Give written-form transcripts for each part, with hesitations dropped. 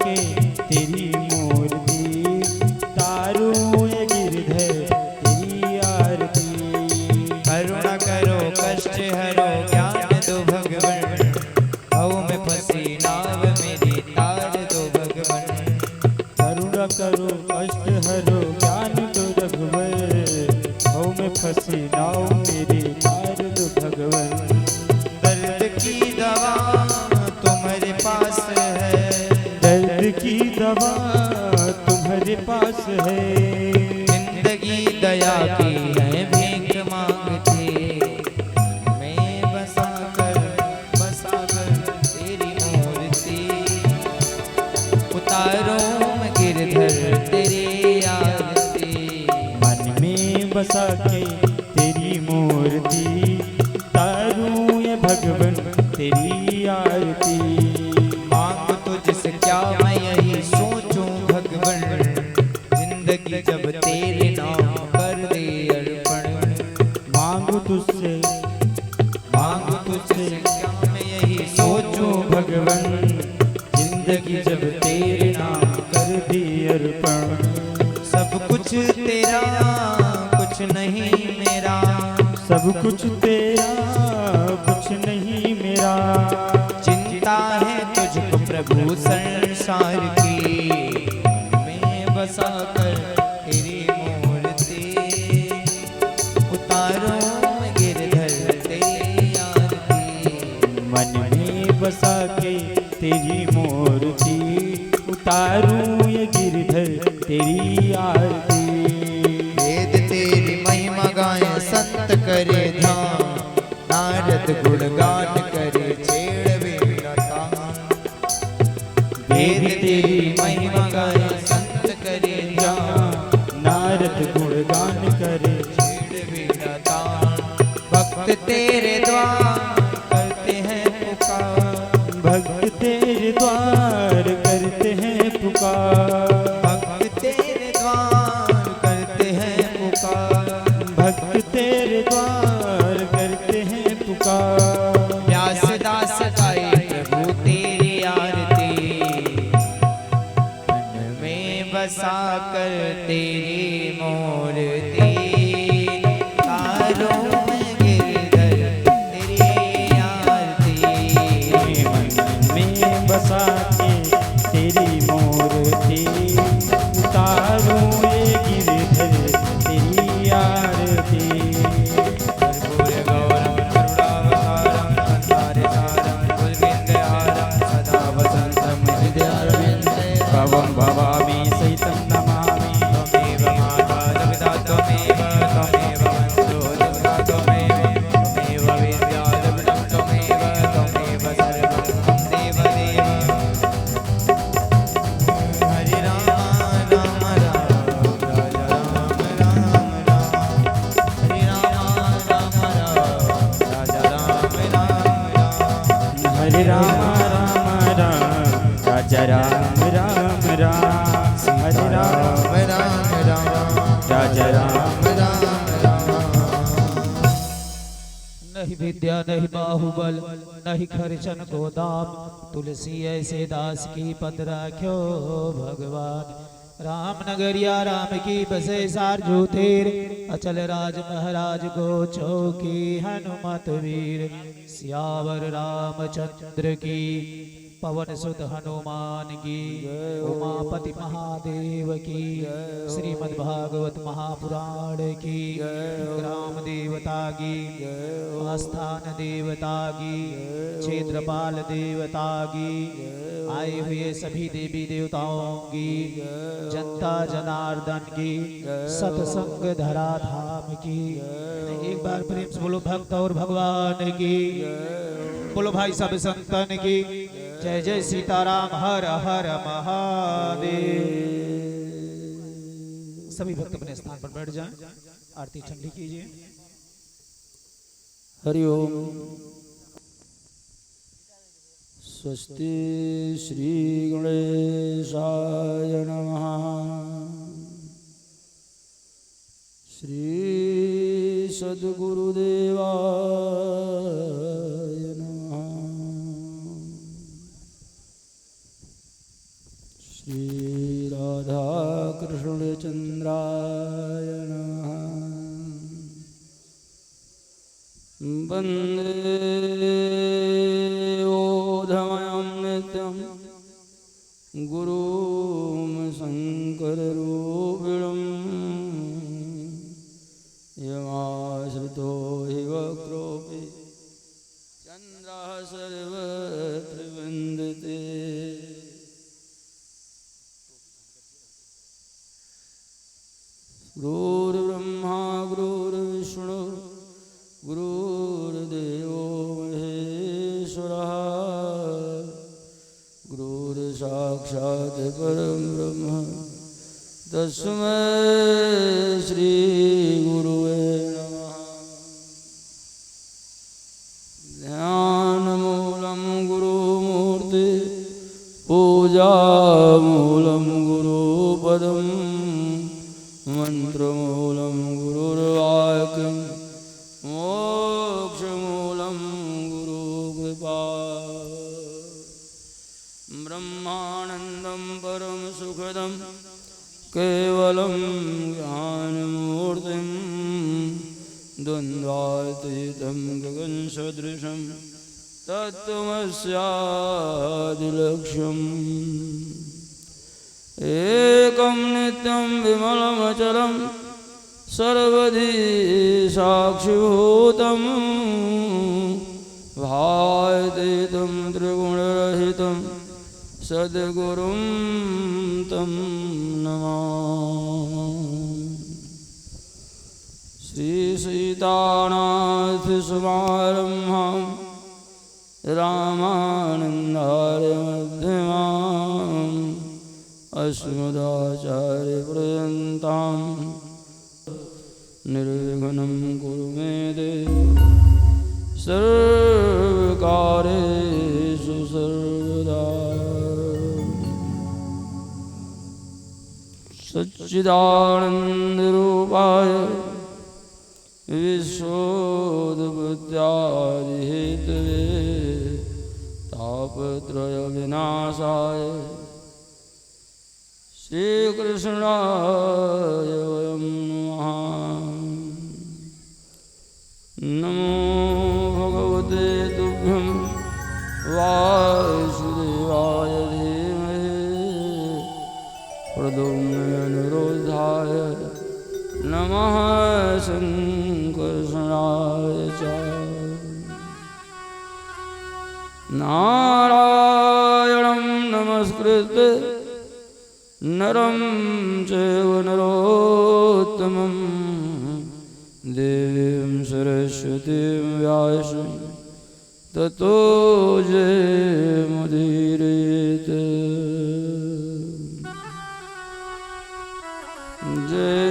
के तेरी मूर्ति, तारूं ये गिरधर तेरी आरती। करुणा करो कष्ट हरो ज्ञान दो भगवन, भव में फंसी नाव मेरी तार दो भगवन। करुणा करो कष्ट हरो ज्ञान दो रघुवर, भव में फंसी नाव मेरी तार दो भगवन। दर्द की दवा तुम्हारे पास है, दर्द की दवा तुम्हारे पास है। जिंदगी दया की है भीख मांगते, मैं बसा कर तेरी मूर्ति, उतारो मैं गिरधर तेरी आरती। मन में बसा के तेरी मूर्ति, तारूं ये भगवन तेरी आरती। मांग तुझसे क्या मैं यही सोचूं भगवन, जिंदगी जब तेरे नाम कर दे अर्पण। मांगू तुझसे क्या मैं यही सोचूं भगवन, जिंदगी जब तेरे नाम कर दी अर्पण। सब कुछ तेरा कुछ नहीं मेरा, सब कुछ तेरा कुछ नहीं मेरा। चिंता है तुझको प्रभु संसार की, मैं बसा कर तेरी मूर्ति, उतारो मैं गिरधर तेरी आरती। मन में बसा के तेरी मूर्ति, उतारूं ये गिरधर तेरी आरती। वेद तेरी महिमा गाए संत करे ध्यान, नारद गुणगान करे छेड़ विनता। वेद तेरी महिमा गाए संत करे ध्यान, नारद गुणगान करे छेड़ विनता। भक्त तेरे द्वार करते हैं पुकार, भक्त तेरे द्वार करते हैं पुकार। भक्त तेरे द्वार करते हैं पुकार, भक्त तेरे द्वार करते हैं पुकार। व्यासदास गाए प्रभु तेरी आरती, मन में बसा कर तेरी मूर्ति, तारों में गिरधर तेरी आरती। मन में बसा के तेरी मूर्ति, उतारूं ये गिरधर तेरी आरती। कर्पूर गौरम करुणावतारम संसारे सारम कुलविंदहारम सदा वसंतम हृदयारविंदे। भवं भवामि सहितं नमामि। त्वमेव माता पिता त्वमेव, त्वमेव बन्धु दुर्गा त्वमेव, त्वमेव विद्या द्रविणं त्वमेव, त्वमेव सर्वं मम देव देव। हरे राम राम राम राजा राम राम राम, हरे राम राम राम राजा राम राम राम। हरे राम राम राम राजा राम राम राम। हरे राम राम राम राजा राम राम राम। नहीं विद्या नहीं बाहुबल नहीं खर्चन गोदाम, तुलसी ऐसे दास की पद राख्यो भगवान। राम नगरिया राम की बसे सार ज्योतिर, अचल राज महाराज को चौकी हनुमत वीर। सियावर रामचंद्र की पवन सुत हनुमान की, उमापति महादेव की, श्रीमद् भागवत महापुराण की, ग्राम देवता की, आस्थान देवता की, क्षेत्रपाल देवता की, आए हुए सभी देवी देवताओं की, जनता जनार्दन की, सत्संग धरा धाम की। एक बार प्रेम से बोलो भक्त और भगवान की, बोलो भाई सब संतन की। जय जय सीताराम हर हर महादेव। सभी भक्त अपने स्थान पर बैठ जाएं, आरती ठंडी कीजिए। हरिओम। स्वस्ति श्री गणेशाय नमः। श्री सद्गुरुदेवाय नमः। श्री राधा कृष्ण चंद्राय नमः। वंदे ओधमयं नित्यं गुरुं शंकररूपिणं यमाश्रितो हि वक्रोऽपि चन्द्रः सर्वत्र वन्दते। गुरुर्ब्रह्मा गुरुर्विष्णु गुरुर्देवो महेश्वरः गुरुर्साक्षात् परं ब्रह्म तस्मै श्री गुरुवे नमः। ध्यानमूलं गुरुमूर्ति पूजामूलं गुरुपदम् मंत्रमूलं गुरुर्वाक्यं मोक्षमूलं गुरुकृपा। ब्रह्मानन्दं परम सुखदं केवलं ज्ञानमूर्तिं द्वन्द्वातीतं गगनसदृशं तत्त्वमस्यादिलक्ष्यम्। एकं नित्यं विमलमचलं सर्वधी साक्षिभूतं भावातीतं त्रिगुणरहितं सद्गुरुं तं नमामि। श्रीसीतानाथसमारम्भां रामानन्दार्यमध्यमाम् अस्मदाचार्यपर्यन्तां निर्विघ्नं कुरु मे देव सर्वकार्येषु सर्वदा। सच्चिदानन्दरूपाय विश्वोत्पत्त्यादिहेतवे तापत्रयविनाशाय श्रीकृष्णाय वयं नमः। नमो भगवते तुभ्यं वासुदेवाय धीमहि प्रद्युम्नाय नमः संकर्षणाय च। नारायणं नमस्कृत्य नरं चैव नरोत्तमं देवीं सरस्वतीं व्यासं ततो जयमुदीरयेत्। जय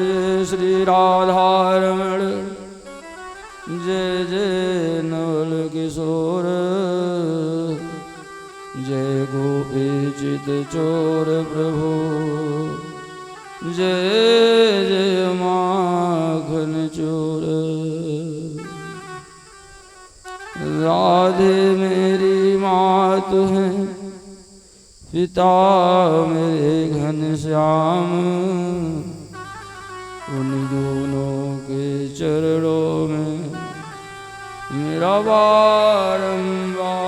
श्री राधारमण जय जय नवल किशोर जय गोपीचित चोर प्रभु जय जय माखन चोर। राधे मेरी मात है पिता मेरे घनश्याम उन दोनों के चरणों में मेरा बारंबार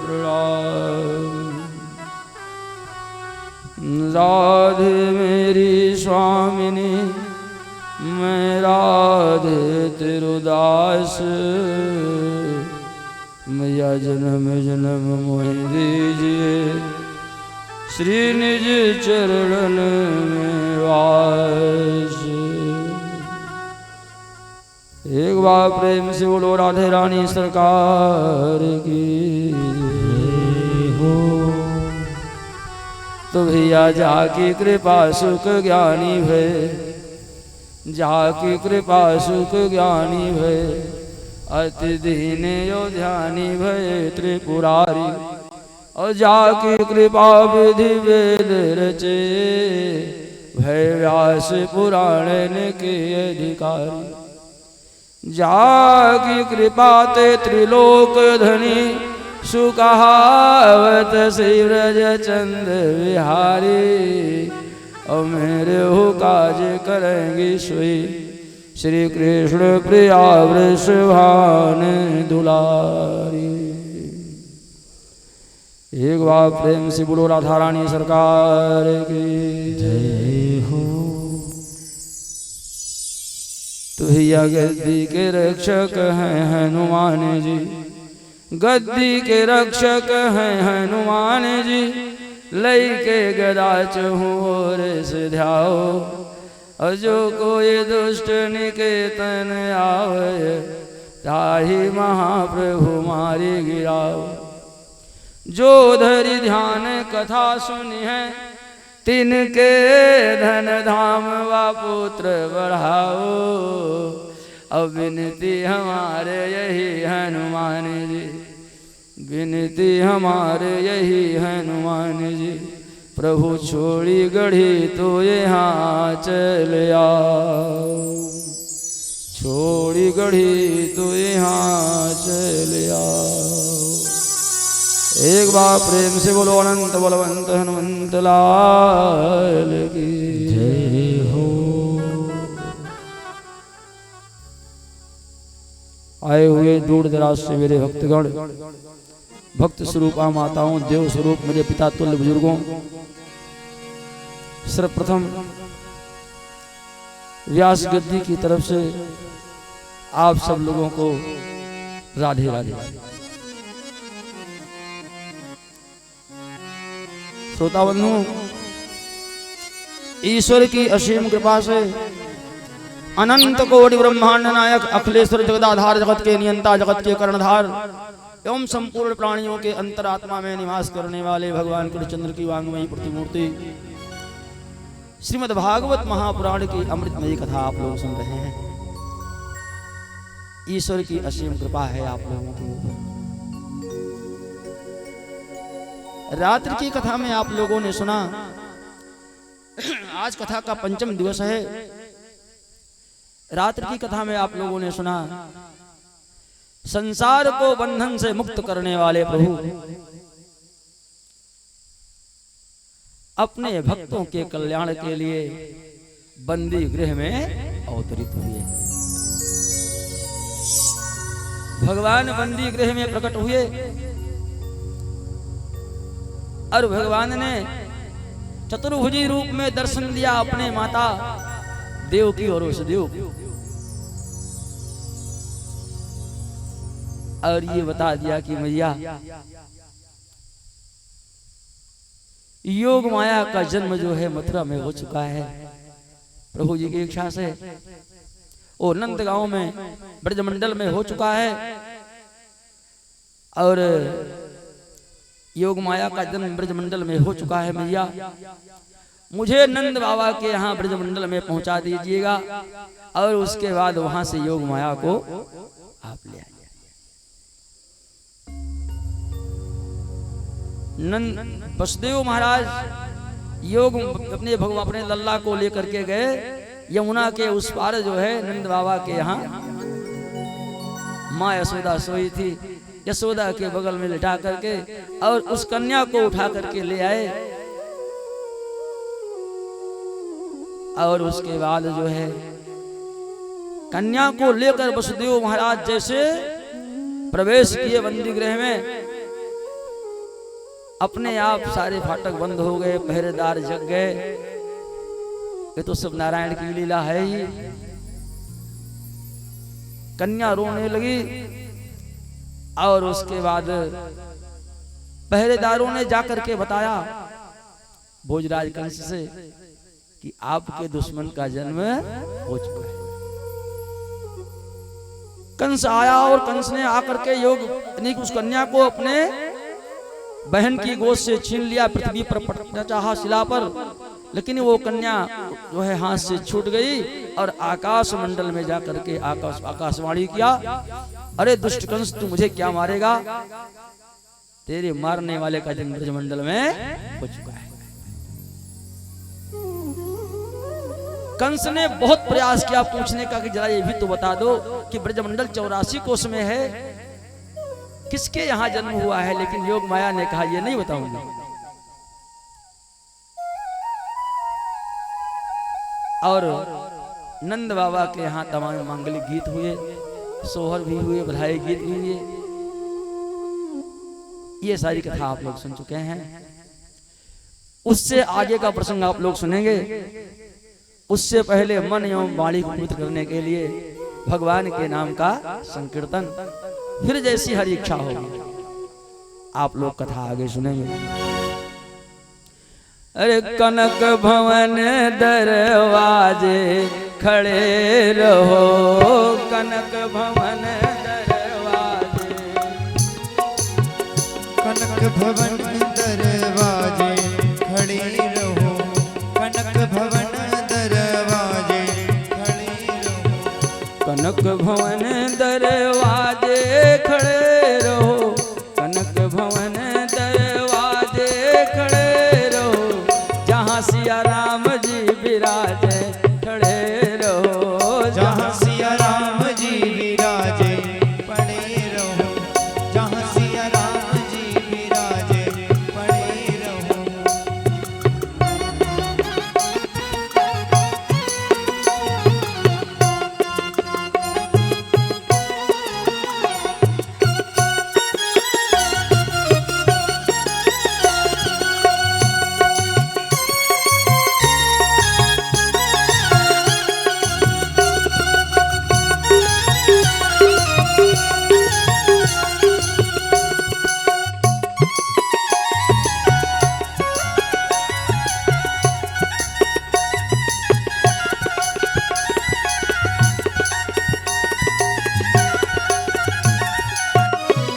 प्रणाम। राधे मेरी स्वामिनी मैं राधे तिरुदास मैया जन्म जन्म मोहि दीजिए श्री निज चरणन में वास। एक बार प्रेम से बोलो राधे रानी सरकार की हो। तो भैया जाकी कृपा सुख ज्ञानी भय जाकी कृपा सुख ज्ञानी भय अति दीन यो ध्यानी भय त्रिपुरारी और जाकी कृपा विधि वेद रचे भय व्यास पुराण के अधिकारी। जाकी कृपा ते त्रिलोक धनी सुकहावत श्री ब्रज चंद बिहारी और मेरे हो काज करेंगे सोई श्री कृष्ण प्रिया वृषभान दुलारी। एक बार प्रेम से बोलो राधा रानी सरकार की जय हो। तो भैया गद्दी के रक्षक हैं हनुमान जी, गद्दी के रक्षक हैं हनुमान जी, लई के गदा चहुओर से ध्याओ और जो कोई दुष्ट निकेतन आवे ताहि महाप्रभु मारी गिराओ। जो धरि ध्यान कथा सुनी है तिनके धन धाम व पुत्र बढ़ाओ। अब विनती हमारे यही हनुमान जी, विनती हमारे यही हनुमान जी, प्रभु छोड़ी गढ़ी तो यहाँ चल आओ, छोड़ी गढ़ी तो यहाँ चल आओ। एक बार प्रेम से बोलो अनंत बलवंत हनुमंत लाल की जय हो। आए हुए दूर दराज से मेरे भक्तगण, भक्त स्वरूपा माताओं, देव स्वरूप मेरे पिता तुल्य बुजुर्गों, सर्वप्रथम व्यास गद्दी की तरफ से आप सब लोगों को राधे राधे। श्रोता बंधु, ईश्वर की असीम कृपा से अनंत कोटि ब्रह्मांड नायक अखिलेश्वर जगदाधार, जगत के नियंता, जगत के कर्णधार एवं संपूर्ण प्राणियों के अंतरात्मा में निवास करने वाले भगवान कृष्णचंद्र की वांगमयी प्रतिमूर्ति श्रीमद् भागवत महापुराण की अमृतमयी कथा आप लोग सुन रहे हैं। ईश्वर की असीम कृपा है आप लोगों के ऊपर। रात्रि की कथा में आप लोगों ने सुना, आज कथा का पंचम दिवस है। रात्रि की कथा में आप लोगों ने सुना, संसार को बंधन से मुक्त करने वाले प्रभु अपने भक्तों के कल्याण के लिए बंदी गृह में अवतरित हुए। भगवान बंदी गृह में प्रकट हुए और भगवान ने चतुर्भुजी रूप में दर्शन दिया अपने माता देवकी और वसुदेव को, और ये बता दिया कि मैया योग माया का जन्म जो है मथुरा में हो चुका है। प्रभु जी की इच्छा से वो नंद गांव में ब्रजमंडल में हो चुका है और योग माया का जन्म ब्रजमंडल में हो चुका है। मैया मुझे नंद बाबा के यहाँ ब्रजमंडल में पहुंचा दीजिएगा और उसके बाद वहां से योग माया को आप ले आइए। नंद वसुदेव महाराज योग अपने भगवान अपने लल्ला को लेकर के गए यमुना के उस पार जो है नंद बाबा के यहाँ माँ यशोदा सोई थी। यशोदा के बगल में लिटा करके और उस कन्या को उठा करके ले आए और उसके बाद जो है कन्या को लेकर वसुदेव महाराज जैसे प्रवेश किए बंदी गृह में, अपने आप सारे फाटक बंद हो गए, पहरेदार जग गए। ये तो सब नारायण की लीला है ही। कन्या रोने लगी और उसके बाद पहरेदारों ने जाकर के बताया भोजराज कंस से कि आपके दुश्मन का जन्म हो चुका है। कंस आया और कंस ने आकर के योग उस कन्या को अपने बहन की गोद से छीन लिया, पृथ्वी पर पटकना चाहा शिला पर, लेकिन वो कन्या जो है हाथ से छूट गई और आकाश मंडल में जाकर के आकाशवाणी किया, अरे दुष्ट कंस तू मुझे क्या मारेगा, तेरे मारने वाले का जन्म ब्रजमंडल में हो चुका है। कंस ने बहुत प्रयास किया पूछने का कि जरा ये भी तो बता दो कि ब्रजमंडल 84 कोस में है, किसके यहाँ जन्म हुआ है, लेकिन योग माया ने कहा ये नहीं बताऊंगा। और नंद बाबा के यहाँ तमाम मांगलिक गीत हुए, सोहर भी हुए, बधाई गीत भी हुए। ये सारी कथा आप लोग सुन चुके हैं। उससे आगे का प्रसंग आप लोग सुनेंगे। उससे पहले मन एवं वाणी को पवित्र करने के लिए भगवान के नाम का संकीर्तन, फिर जैसी हरी इच्छा होगी आप लोग कथा आगे सुनेंगे। अरे कनक भवन दरवाजे खड़े रहो, कनक भवन दरवाजे, कनक भवन दरवाजे खड़े रहो, कनक भवन दरवाजे खड़े रहो, कनक भवन दरवाजे खड़े रहो, कनक भवन दरवाजे खड़े रहो, जहाँ सिया राम जी विराजे खड़े रहो, जहाँ सिया राम जी विराजे पड़े रहो, जहाँ सिया राम जी विराजे पड़े रहो।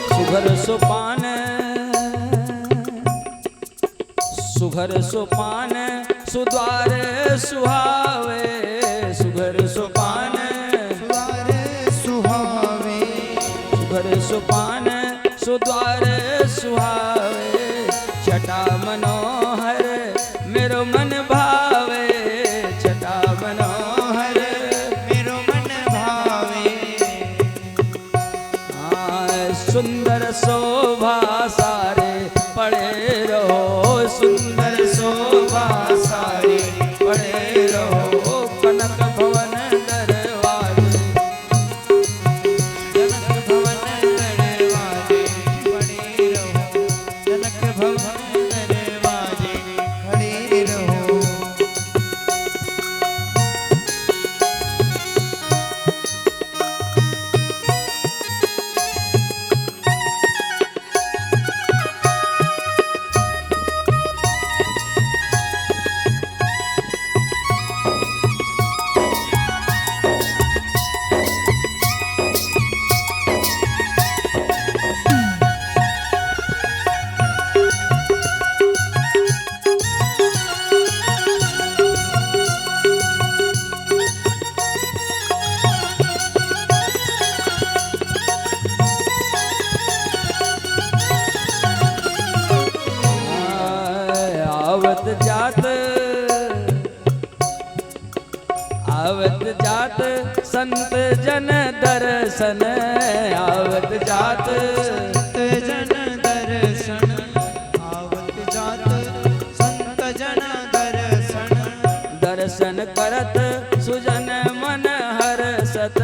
सुघर सोपान, सुघर सोपान सुद्वार सुहावे, सुघर सोपान द्वार सुहावे, सुघर सोपान सुद्वार सुहावे, छटा मनोहर मेरो मन भावे, छटा मनोहर मेरो मन भावे, सुंदर शोभा सारे पड़े रहो, सुंदर शोभा सारे पड़े रहो, कनक भवन दरवाजे, कनक भवन दरवाजे पड़े रहो, कनक भवन दरवाजे खड़े रहो। आवत जात, आवत जात संत जन दर्शन, आवत जात संत जन दर्शन, आवत जात संत जन दर्शन, दर्शन करत सुजन मन हर्षत,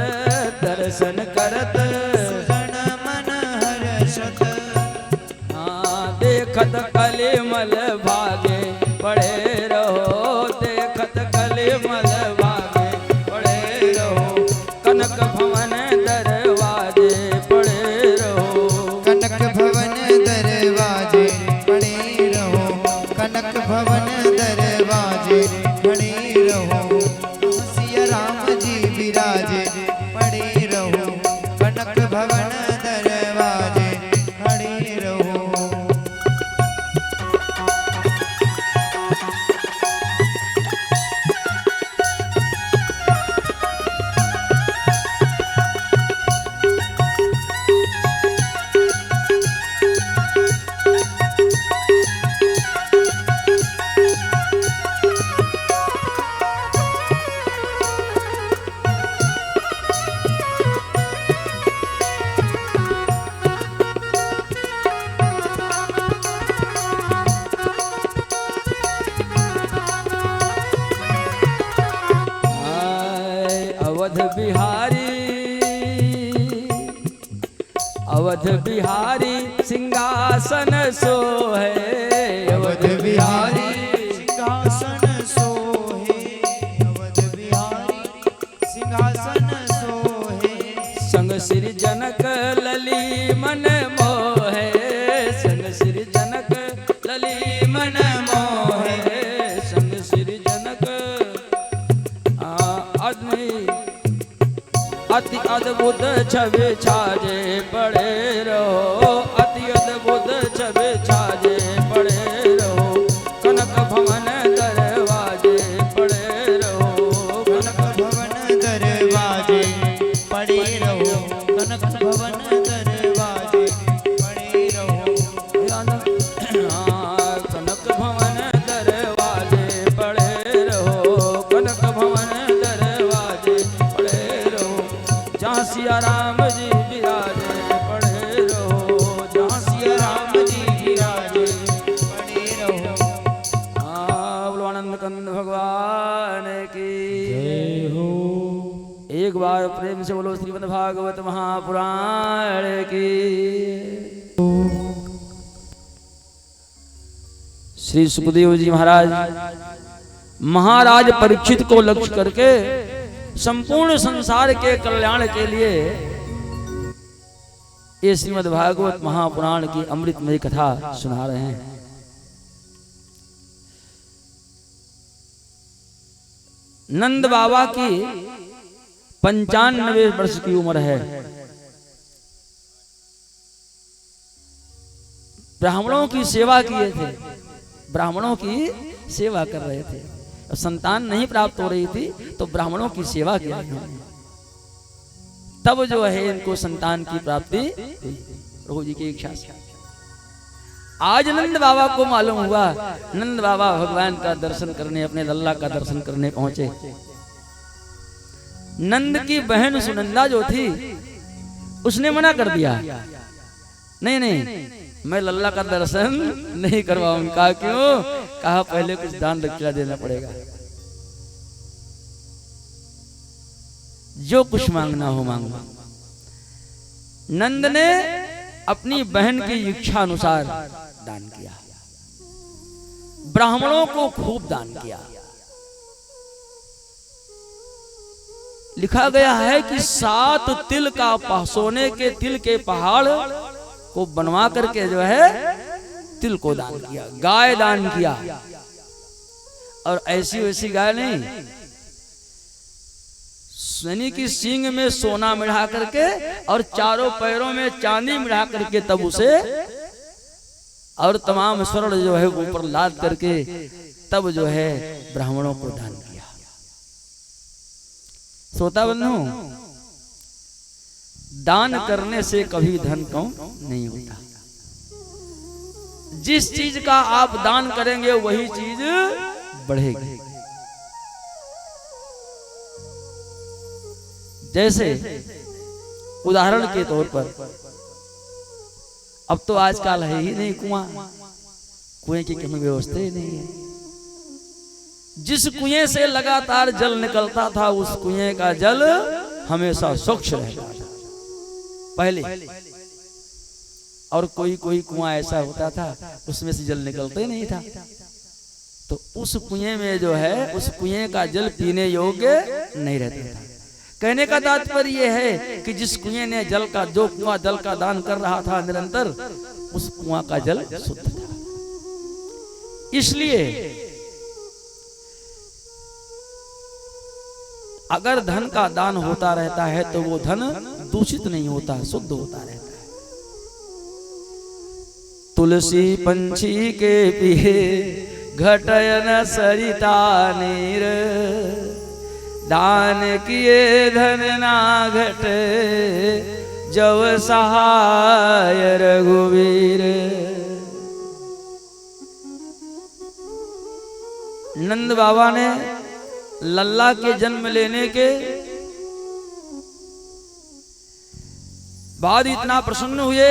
दर्शन करत सुजन मन हर्षत, देखत कलिमल भागे पड़े रहो, देखत कलिमल भागे पड़े रहो, कनक भवन दरवाजे पड़े रहो, कनक भवन दरवाजे पड़े रहो, कनक भवन दरवाजे खड़े रहो। अवध बिहारी सिंहासन सोहे, अवध बिहारी सिंहासन सोहे, अवध बिहारी सिंहासन सोहे। संग श्री जनक लली मन मोहे, संग श्री जनक लली मन मोहे, संग श्री जनक अति अद्भुत छवि छाजे पड़े रहो, अति अद्भुत छवि छाजे पड़े रहो, कनक भवन दरवाजे पड़े रहो, कनक भवन दरवाजे पड़े रहो, कनक भवन दरवाजे पड़े रहो। कनक भवन दरवाजे पड़े रहो, कनक भवन दरवाजे पड़े रहो, जहाँ सिया राम जी विराजे पड़े रहो, जहाँ सिया राम जी विराजे पड़े रहो। बोलो आनंद कंद भगवान की जय हो। एक बार प्रेम से बोलो श्रीमद् भागवत महापुराण की। श्री सुखदेव जी महाराज महाराज परीक्षित को लक्ष्य करके संपूर्ण संसार के कल्याण के लिए ये श्रीमद् भागवत महापुराण की अमृतमयी कथा सुना रहे हैं। नंद बाबा की 95 वर्ष की उम्र है। ब्राह्मणों की सेवा किए थे, ब्राह्मणों की सेवा कर रहे थे। संतान नहीं प्राप्त हो रही थी तो ब्राह्मणों की सेवा किया इन्होंने, तब जो है इनको संतान की प्राप्ति हुई प्रभु जी की इच्छा से। आज नंद बाबा को मालूम हुआ, नंद बाबा भगवान का दर्शन करने, अपने लल्ला का दर्शन करने पहुंचे। नंद की बहन सुनंदा जो थी उसने मना कर दिया, नहीं नहीं मैं लल्ला का दर्शन नहीं करवाऊंगा। कहा क्यों? कहा पहले कुछ दान दक्षिणा देना पड़ेगा, जो कुछ मांगना हो मांगो। नंद ने अपनी बहन की इच्छा अनुसार दान किया, ब्राह्मणों को खूब दान किया। लिखा गया है कि 7 तिल का सोने के तिल के पहाड़ को बनवा करके जो है तिल को दान किया, गाय दान किया। और ऐसी वैसी गाय नहीं, यानी कि सींग में सोना मिला करके और चारों पैरों में चांदी मिला करके तब उसे और तमाम स्वर्ण जो है ऊपर लाद करके तब जो है ब्राह्मणों को दान किया। श्रोता बंधु, दान करने से कभी धन कम नहीं होता। जिस चीज का आप दान करेंगे वही चीज बढ़ेगी। जैसे उदाहरण के तौर पर, अब तो आजकल है ही नहीं कुआं, कुएं की कहीं व्यवस्था ही नहीं है। जिस कुएं से लगातार जल निकलता था उस कुएं का जल हमेशा स्वच्छ रहता था पहले, और कोई कोई कुआं ऐसा होता था उसमें से जल निकलता ही नहीं था। तो उस कुएं में जो है उस कुएं का जल पीने योग्य नहीं रहता था। कहने का तात्पर्य यह है कि जिस कुएं ने जल का, जो कुआं जल का दान कर रहा था निरंतर, उस कुआं का जल शुद्ध था। इसलिए अगर धन का दान होता रहता है तो वो धन दूषित नहीं होता, शुद्ध होता रहता है। तुलसी पंछी के पिए घटयन सरिता नीर, दान किए धन ना घटे जव सहाय रघुवीर। नंद बाबा ने लल्ला के जन्म लेने के बाद इतना प्रसन्न हुए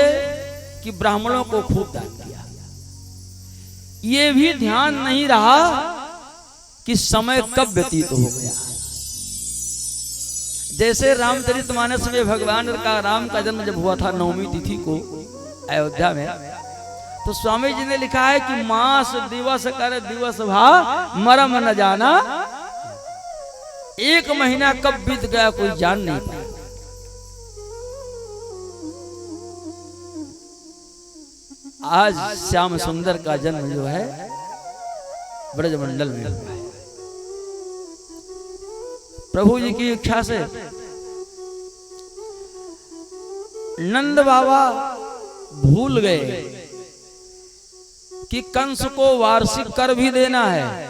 कि ब्राह्मणों को खूब दान किया। ये भी ध्यान नहीं रहा कि समय कब व्यतीत हो गया। जैसे रामचरितमानस में भगवान का राम का जन्म जब हुआ था 9वीं तिथि को अयोध्या में, तो स्वामी जी ने लिखा है कि मास दिवस कर दिवस भा मरम न जाना, 1 महीना कब बीत गया कोई जान नहीं पाया। आज श्याम सुंदर का जन्म जो है ब्रजमंडल में हुआ है। प्रभु जी की इच्छा से नंद बाबा भूल गए कि कंस को वार्षिक कर भी देना है।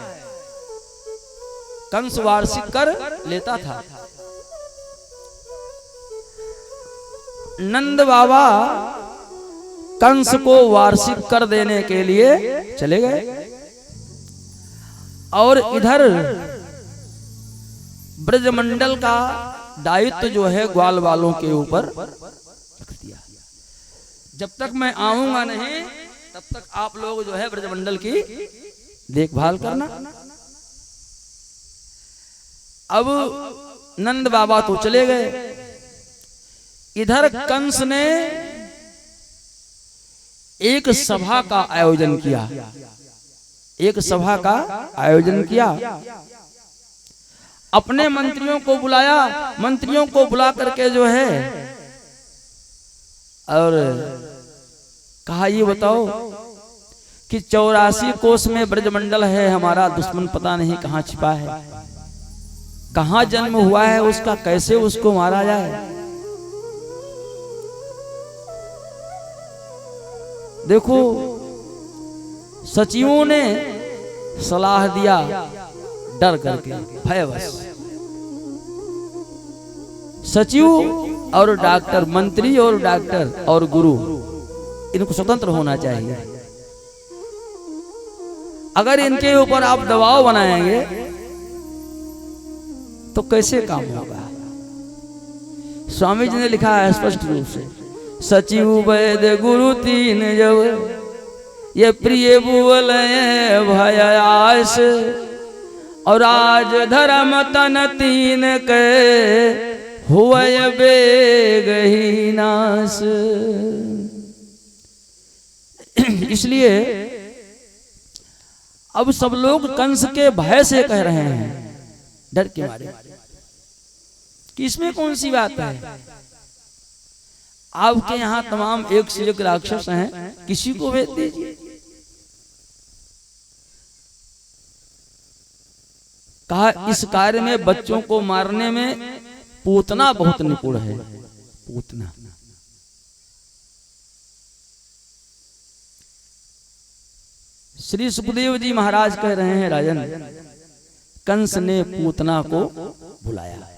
कंस वार्षिक कर लेता था। नंद बाबा कंस को वार्षिक कर देने के लिए चले गए और इधर ब्रजमंडल का दायित्व जो है ग्वाल वालों के ऊपर रख दिया। जब तक मैं आऊंगा नहीं तब तक आप लोग जो है ब्रजमंडल की देखभाल करना। अब नंद बाबा तो चले गए, इधर कंस ने एक सभा का आयोजन किया। एक सभा का आयोजन किया, अपने मंत्रियों को बुलाया। मंत्रियों को बुला करके जो है और कहा ये बताओ कि 84 कोस में ब्रजमंडल है, हमारा दुश्मन पता नहीं कहाँ छिपा है, कहाँ जन्म हुआ है उसका, कैसे उसको मारा जाए। देखो सचिवों ने सलाह दिया डर करके, भयवश। सचिव और डॉक्टर, मंत्री और डॉक्टर और गुरु, इनको स्वतंत्र होना चाहिए। अगर इनके ऊपर आप दबाव बनाएंगे तो कैसे काम होगा। स्वामी जी ने लिखा है स्पष्ट रूप से, सचिव वैद्य गुरु 3 जब ये प्रिय बुवल भय आस, और आज धर्म तन 3 के हुए बेगही नाश। इसलिए अब सब लोग कंस के भय से कह रहे हैं, डर के मारे, कि इसमें कौन सी बात है। आपके यहाँ तमाम एक से एक राक्षस हैं, किसी को भेज दीजिए। कहा इस कार्य में बच्चों को मारने में पूतना बहुत निपुण है। पूतना श्री सुखदेव जी महाराज कह रहे हैं, राजन कंस ने पूतना को बुलाया।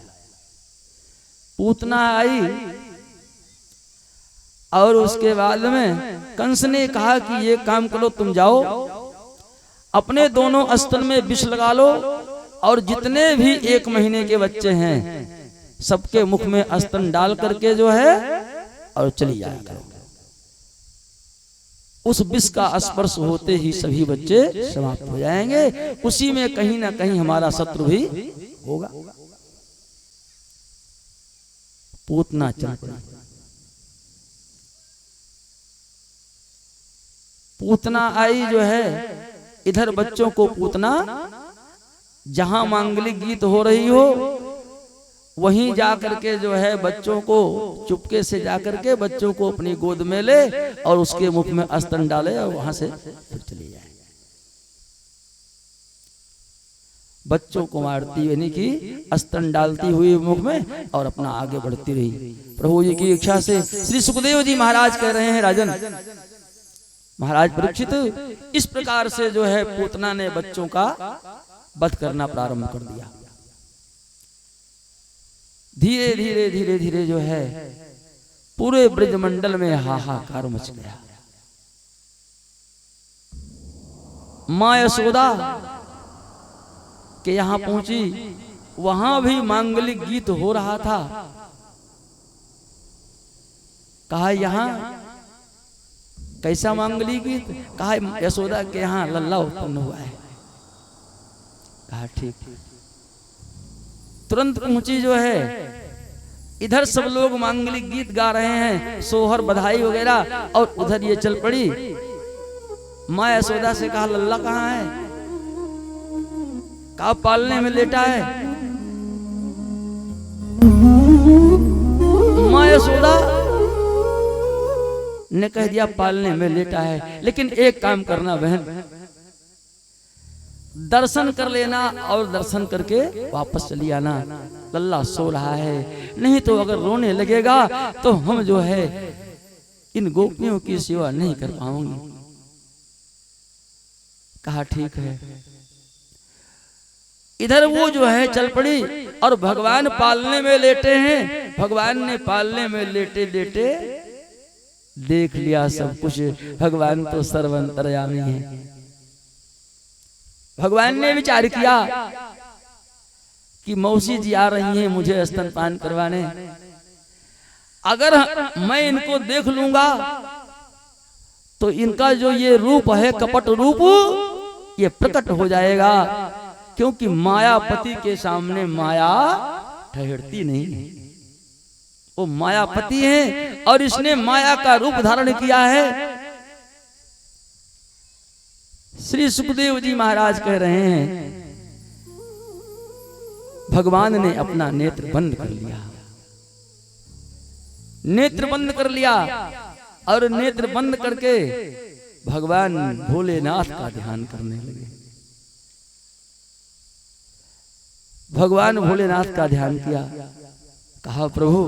पूतना आई और उसके बाद में कंस ने कहा कि ये काम करो, तुम जाओ अपने दोनों स्तन में विष लगा लो और जितने भी 1 महीने के बच्चे हैं सबके मुख में स्तन डाल करके जो है और चली जाया करो। उस विष का स्पर्श होते ही सभी बच्चे समाप्त हो जाएंगे। उसी में कहीं ना कहीं हमारा शत्रु भी होगा। पूतना चलती, पूतना आई जो है, इधर बच्चों को पूतना जहां मांगलिक गीत हो रही हो वहीं जा करके जो है बच्चों को चुपके से जा करके बच्चों को अपनी गोद में ले और उसके मुख में स्तन डाले और वहां से फिर चली जाए। बच्चों को मारती यानी कि स्तन डालती हुई मुख में और अपना आगे बढ़ती रही। प्रभु जी की इच्छा से श्री सुखदेव जी महाराज कह रहे हैं, राजन महाराज परीक्षित, इस प्रकार से जो है पूतना ने बच्चों का वध करना प्रारंभ कर दिया। धीरे धीरे धीरे धीरे जो है पूरे ब्रजमंडल में हाहाकार मच गया। मां यशोदा के यहां पहुंची, वहां भी मांगलिक गीत हो रहा था। कहा यहां कैसा मांगलिक गीत? कहा यशोदा के यहां लल्ला उत्पन्न हुआ है। कहा ठीक। तुरंत पहुंची जो है इधर सब लोग मांगलिक गीत गा रहे हैं, सोहर बधाई वगैरह, और उधर ये चल पड़ी। माँ यशोदा से कहा लल्ला कहाँ है? कहा पालने में लेटा है। माँ यशोदा ने कह दिया पालने में लेटा है, लेकिन एक काम करना बहन, दर्शन कर लेना और दर्शन करके वापस चली आना। लल्ला सो रहा है, नहीं तो अगर रोने लगेगा तो हम जो है इन गोपियों की सेवा नहीं कर पाऊंगी। कहा ठीक है। इधर वो जो है चल पड़ी और भगवान पालने में लेटे हैं। भगवान ने पालने में लेटे लेटे देख लिया सब कुछ। भगवान तो सर्वंतर्यामी है। भगवान ने विचार किया कि मौसी जी आ रही हैं मुझे स्तनपान करवाने, अगर मैं इनको देख लूंगा तो इनका जो ये रूप है कपट रूप ये प्रकट हो जाएगा, क्योंकि मायापति के सामने माया ठहरती नहीं है। वो मायापति है और इसने माया का रूप धारण किया है। श्री सुखदेव जी महाराज कह रहे हैं भगवान ने अपना नेत्र बंद कर लिया, नेत्र बंद कर लिया और नेत्र बंद करके भगवान भोलेनाथ का ध्यान करने लगे। भगवान भोलेनाथ का ध्यान किया। कहा प्रभु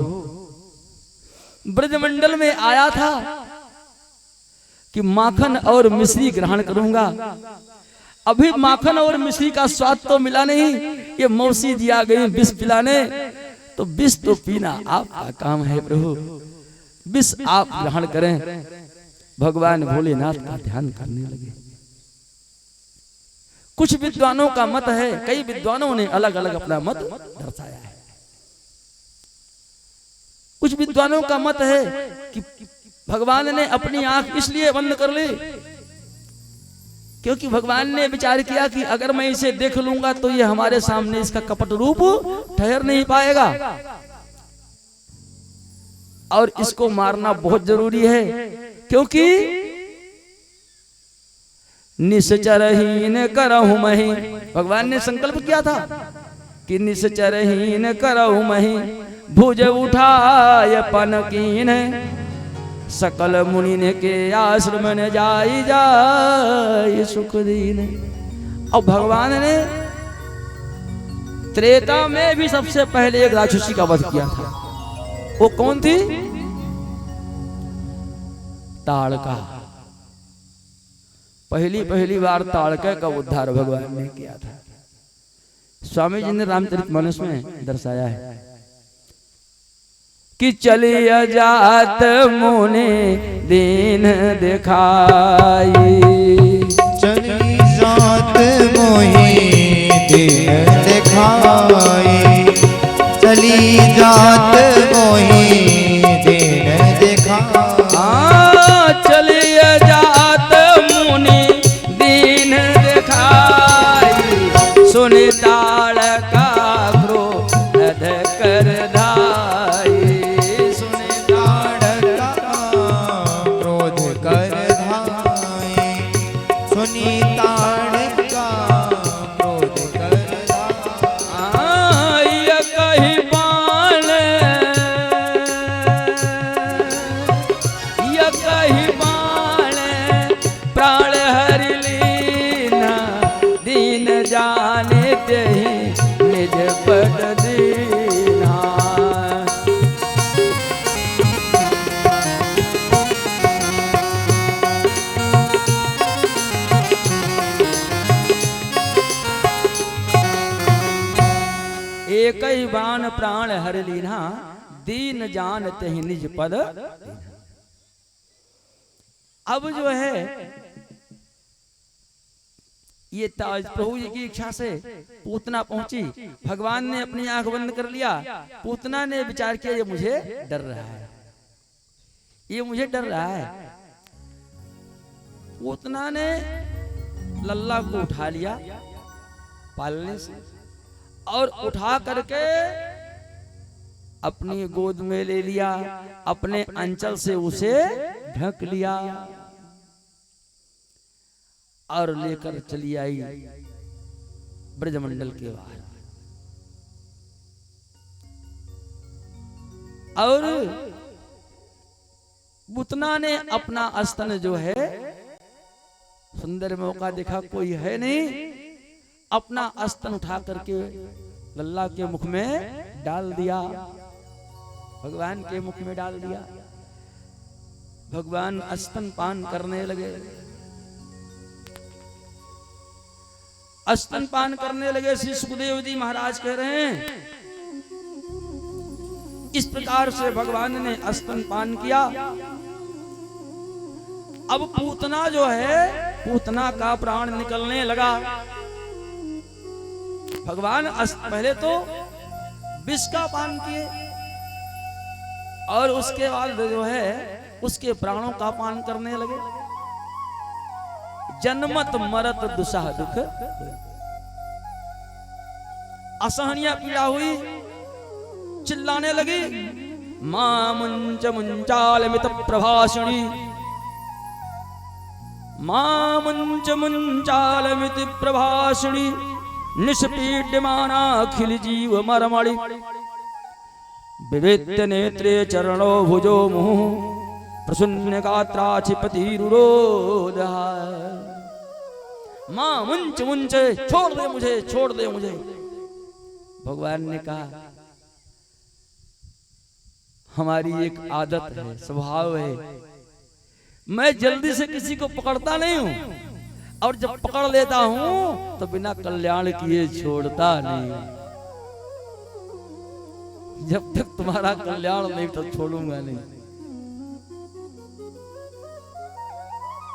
ब्रजमंडल में आया था कि माखन और मिश्री ग्रहण करूंगा, अभी माखन और मिश्री का स्वाद तो मिला नहीं, ये मौसी जी आ गई विष पिलाने, तो विष तो पीना आपका काम है प्रभु, विष आप ग्रहण करें। भगवान भोलेनाथ का ध्यान करने लगे। कुछ विद्वानों का मत है, कई विद्वानों ने अलग अलग अपना मत दर्शाया है। कुछ विद्वानों का मत है कि भगवान ने अपनी आंख इसलिए बंद कर ली क्योंकि भगवान ने विचार किया कि अगर मैं इसे देख लूंगा तो ये हमारे सामने इसका कपट रूप ठहर नहीं पाएगा और इसको मारना बहुत जरूरी है, क्योंकि निश्चरहीन करहु मही, भगवान ने संकल्प किया था कि निश्चरहीन करहु मही, भुज उठाय पनकीन, सकल मुनि ने के आश्रम ने जाई जाई सुख दीन। और भगवान ने त्रेता में भी सबसे पहले एक राक्षसी का वध किया था। वो कौन थी? ताड़का। पहली बार ताड़का का उद्धार भगवान ने किया था। स्वामी जी ने रामचरितमानस में दर्शाया है कि चलिया जात मुने दीन दिखाई, चली जात मोहि दीन दिखाई, चली जात मोहि दीन दिखाई, चलिया जात मुनि दीन दिखाई, सुनि ताड़का क्रोध कर धाई, कई बाण प्राण हर लीना, दीन जानते ही निज पद। अब जो है ये प्रभु जी की इच्छा से पूतना पहुंची। भगवान ने अपनी आंख बंद कर लिया। पूतना ने विचार किया ये मुझे डर रहा है, ये मुझे डर रहा है। पूतना ने लल्ला को उठा लिया पालने से और उठा करके अपनी गोद में ले लिया, अपने अंचल से उसे ढक लिया और लेकर चली आई ब्रजमंडल के बाहर। और पूतना ने अपना स्तन जो है, सुंदर मौका देखा कोई है नहीं, अपना स्तन उठा करके लल्ला के मुख में डाल दिया, भगवान के मुख में डाल दिया। भगवान स्तन पान करने लगे, स्तन पान करने लगे। श्री सुखदेव जी महाराज कह रहे हैं, इस प्रकार से भगवान ने स्तन पान किया। अब पूतना जो है, पूतना का प्राण निकलने लगा। भगवान पहले तो विष का पान किए और उसके बाद जो है उसके प्राणों का पान करने लगे। जन्मत मरत दुसह दुख, असहनीय पीड़ा हुई, चिल्लाने लगी। मां मुंच मुंचाल मित प्रभाषणी, मां मुंच मुंचाल मित प्रभाषणी, निष्पीड्यमाना अखिल जीव मरमणि, विवेद्य नेत्रे चरणो भुजो मुहुः, प्रसन्न गात्रा क्षिपतिरुरोध। मां मुंच मुंच, छोड़ दे मुझे, छोड़ दे मुझे। भगवान ने कहा, हमारी एक आदत है, स्वभाव है, मैं जल्दी से किसी को पकड़ता नहीं हूं, और जब पकड़ लेता हूं तो बिना कल्याण किए छोड़ता नहीं। जब तक तुम्हारा कल्याण नहीं तो छोड़ूंगा नहीं।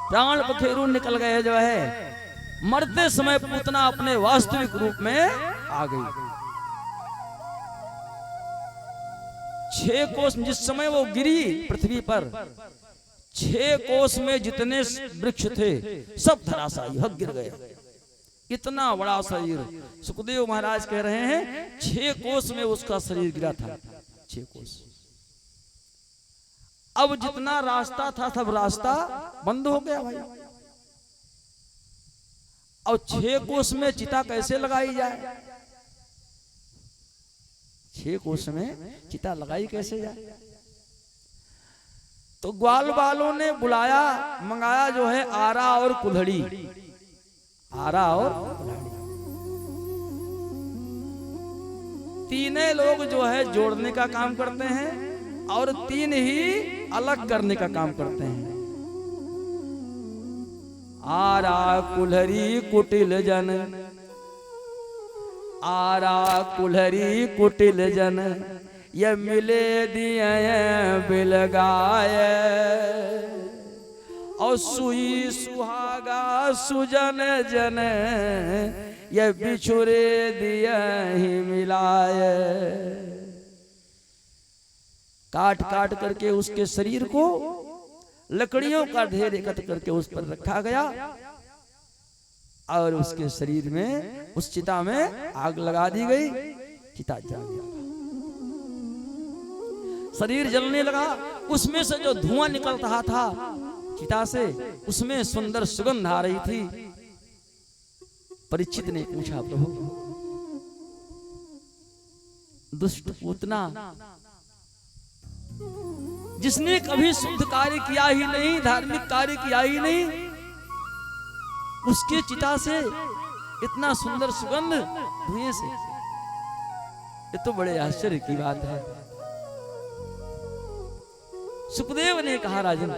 प्राण पखेरु निकल गए जो है, मरते समय पूतना अपने वास्तविक रूप में आ गई। 6 कोस, जिस समय वो गिरी पृथ्वी पर, 6 कोस में जितने वृक्ष थे सब धराशायी हो गिर गए। इतना बड़ा शरीर, सुखदेव महाराज कह रहे हैं 6 कोस में उसका शरीर गिरा था, 6 कोस। अब जितना रास्ता था सब रास्ता बंद हो गया भाई। और 6 कोस में चिता कैसे लगाई जाए? 6 कोस में चिता लगाई कैसे जाए? तो ग्वाल वालों ने बुलाया, मंगाया जो है आरा और कुल्हड़ी, आरा और कुल्हड़ी। तीनों लोग जो है जोड़ने का काम करते हैं और 3 ही अलग करने का काम करते हैं। आरा कुल्हड़ी कुटिल जन, आरा कुल्हड़ी कुटिल जन, ये मिले दिए बिलगाए, और सुई सुहागा सुजन जन, ये बिछुरे दिया ही मिलाए। काट काट करके उसके शरीर को लकड़ियों का ढेर एकत्र करके उस पर रखा गया और उसके शरीर में, उस चिता में आग लगा दी गई। चिता जल गया, शरीर जलने लगा। उसमें से जो धुआं निकल रहा था चिता से, उसमें सुंदर सुगंध आ रही थी। परीक्षित ने पूछा, प्रभु दुष्ट पूतना जिसने कभी शुद्ध कार्य किया ही नहीं, धार्मिक कार्य किया ही नहीं, उसके चिता से इतना सुंदर सुगंध धुएं से, ये तो बड़े आश्चर्य की बात है। सुखदेव ने कहा, राजन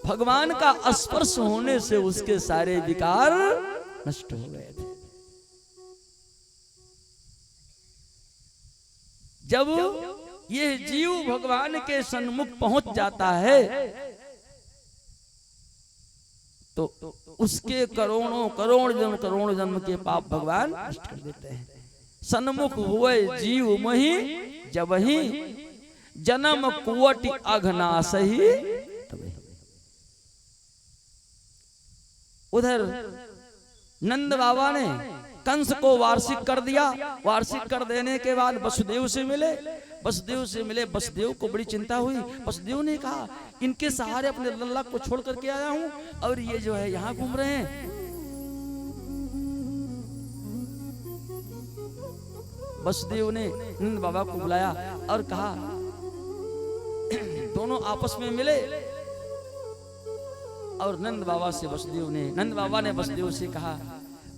भगवान का स्पर्श होने से उसके सारे विकार नष्ट हो गए थे। जब ये जीव भगवान के सन्मुख पहुंच जाता है तो उसके करोड़ जन्म के पाप भगवान नष्ट कर देते हैं। सन्मुख हुए जीव मही जब ही, जन्म कुवट अघनाश ही। उधर नंद बाबा ने कंस को वार्षिक कर दिया। वार्षिक कर देने के बाद वसुदेव से मिले। वसुदेव को बड़ी चिंता हुई। वसुदेव ने कहा इनके सहारे अपने लल्ला को छोड़ करके आया हूं और ये जो है यहाँ घूम रहे हैं। वसुदेव ने नंद बाबा को बुलाया और कहा, दोनों आपस में मिले और नंद बाबा ने वसुदेव से कहा,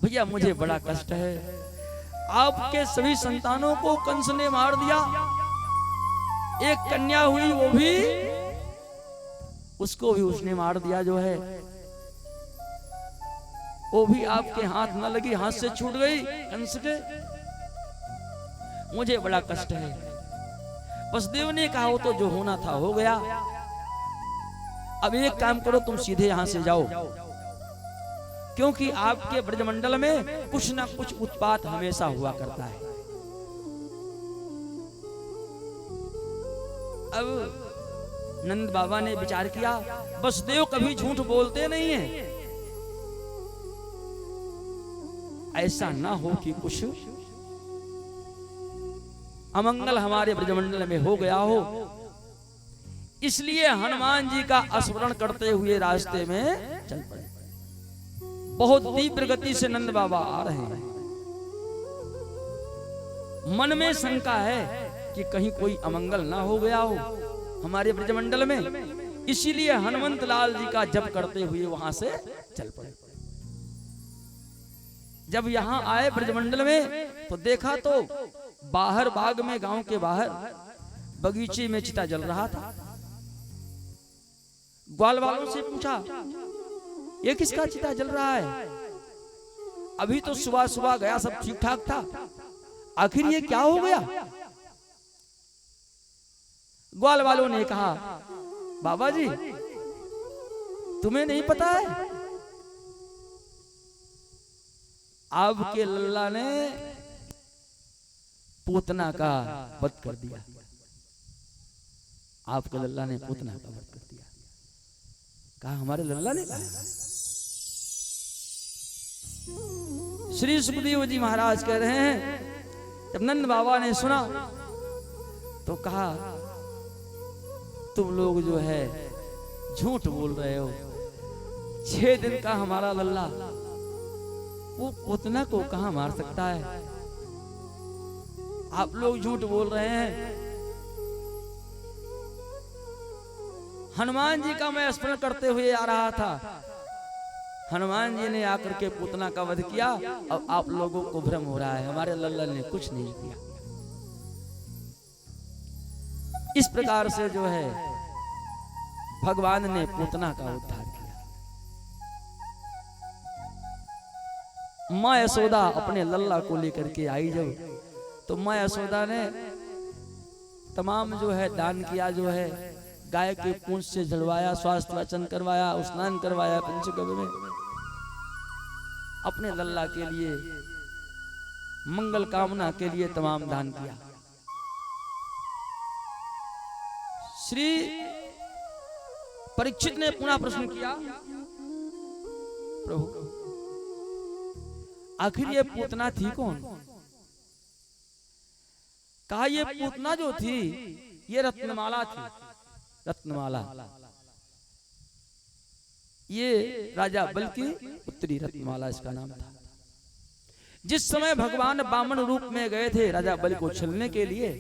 भैया मुझे बड़ा कष्ट है, आपके सभी संतानों को कंस ने मार दिया, एक कन्या हुई वो भी, उसको भी उसने मार दिया, जो है वो भी आपके हाथ न लगी, हाथ से छूट गई कंस के, मुझे बड़ा कष्ट है। वसुदेव ने कहा वो तो जो होना था हो गया, अब एक काम करो तुम सीधे यहां से जाओ, क्योंकि आपके ब्रजमंडल में कुछ ना कुछ उत्पात हमेशा हुआ करता है। अब नंद बाबा ने विचार किया, वसुदेव कभी झूठ बोलते नहीं हैं, ऐसा ना हो कि कुछ अमंगल हमारे ब्रजमंडल में हो गया हो, इसलिए हनुमान जी का स्मरण करते हुए रास्ते में चल पड़े। बहुत तीव्र गति से नंद बाबा आ रहे हैं। मन में शंका है कि कहीं कोई अमंगल ना हो गया हो हमारे ब्रजमंडल में, इसीलिए हनुमंत लाल जी का जप करते हुए वहां से चल पड़े। जब यहां आए ब्रजमंडल में तो देखा तो बाहर बाग में, गांव के बाहर बगीचे में चिता जल रहा था। ग्वाल वालों से पूछा, ये किसका चिता जल रहा है? अभी तो सुबह सुबह गया, सब ठीक ठाक था, आखिर ये क्या हो गया? ग्वाल वालों ने कहा, बाबा जी तुम्हें नहीं पता है, आपके लल्ला ने पूतना का वध कर दिया, आपके लल्ला ने पूतना का वध कर दिया। कहा हमारे लल्ला ने कहा। श्री सुखदेव जी महाराज कह रहे हैं, जब नंद बाबा ने सुना तो कहा, तुम लोग जो है झूठ बोल रहे हो, 6 दिन का हमारा लल्ला वो पूतना को कहां मार सकता है? आप लोग झूठ बोल रहे हैं। हनुमान जी का मैं स्मरण करते हुए आ रहा था, हनुमान जी ने आकर के पूतना का वध किया, अब आप लोगों को भ्रम हो रहा है, हमारे लल्ला ने कुछ नहीं किया। इस प्रकार से जो है भगवान ने पूतना का उद्धार किया। माँ यशोदा अपने लल्ला को लेकर के आई जब, तो माँ यशोदा ने तमाम जो है दान किया, जो है गाय के पूंछ से झड़वाया, स्वास्थ्य वाचन करवाया, स्नान करवाया पंचगव्य में, अपने लल्ला के लिए मंगल कामना के लिए तमाम दान किया। श्री परीक्षित ने पुनः प्रश्न किया, प्रभु आखिर ये पूतना थी कौन? कहा ये पूतना जो थी ये रत्नमाला थी, रत्नमाला, ये राजा बल की पुत्री रत्नमाला इसका नाम था। जिस समय भगवान वामन रूप में गए थे राजा बल को छलने के लिए,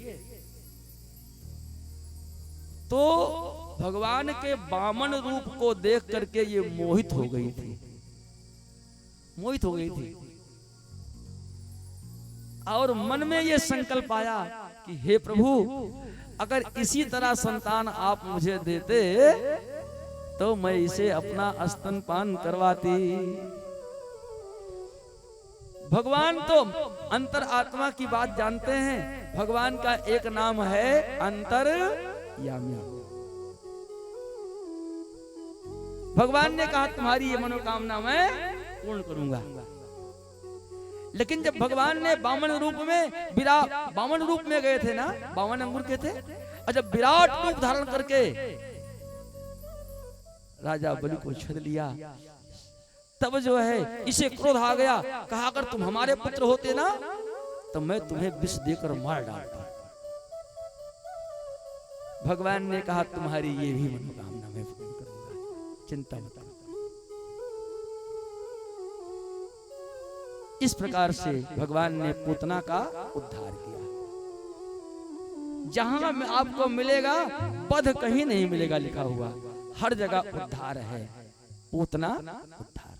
तो भगवान के वामन रूप को देख करके ये मोहित हो गई थी, मोहित हो गई थी, और मन में ये संकल्प आया कि हे प्रभु, अगर इसी तरह संतान आप मुझे देते तो मैं इसे अपना स्तनपान करवाती। भगवान तो अंतर आत्मा की बात जानते हैं, भगवान का एक नाम है अंतर्यामी। भगवान ने कहा तुम्हारी ये मनोकामना मैं पूर्ण करूंगा। लेकिन जब भगवान ने वामन रूप में वामन रूप में गए थे ना, 52 अंगुर के थे, और जब विराट रूप धारण करके राजा बलि को छेद लिया, तब जो है इसे क्रोध आ गया, कहा अगर तुम हमारे पुत्र होते ना तो मैं तुम्हें विष देकर मार डालता। भगवान ने कहा तुम्हारी ये भी मनोकामना मैं पूर्ण करूंगा, चिंता मत करो। इस प्रकार से भगवान ने पूतना का उद्धार किया। जहां में आपको मिलेगा वध कहीं नहीं मिलेगा लिखा हुआ, हर जगह उद्धार है, पूतना उद्धार।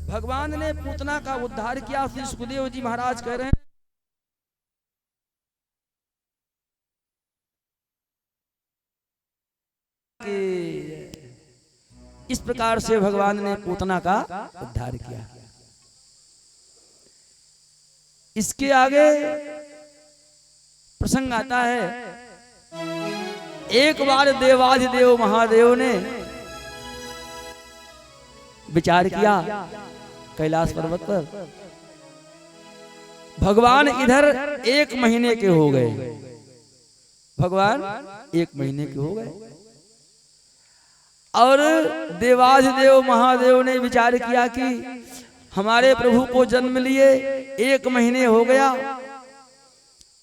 भगवान ने पूतना का उद्धार किया। श्री सुखदेव जी महाराज कह रहे हैं कि इस प्रकार से भगवान ने पूतना का उद्धार किया। इसके आगे प्रसंग आता है, एक बार देवाधिदेव महादेव ने विचार किया कैलाश पर्वत पर, भगवान इधर 1 महीने के हो गए, भगवान 1 महीने के हो गए, और देवाधिदेव महादेव ने विचार किया कि हमारे प्रभु को जन्म लिए 1 महीने हो गया,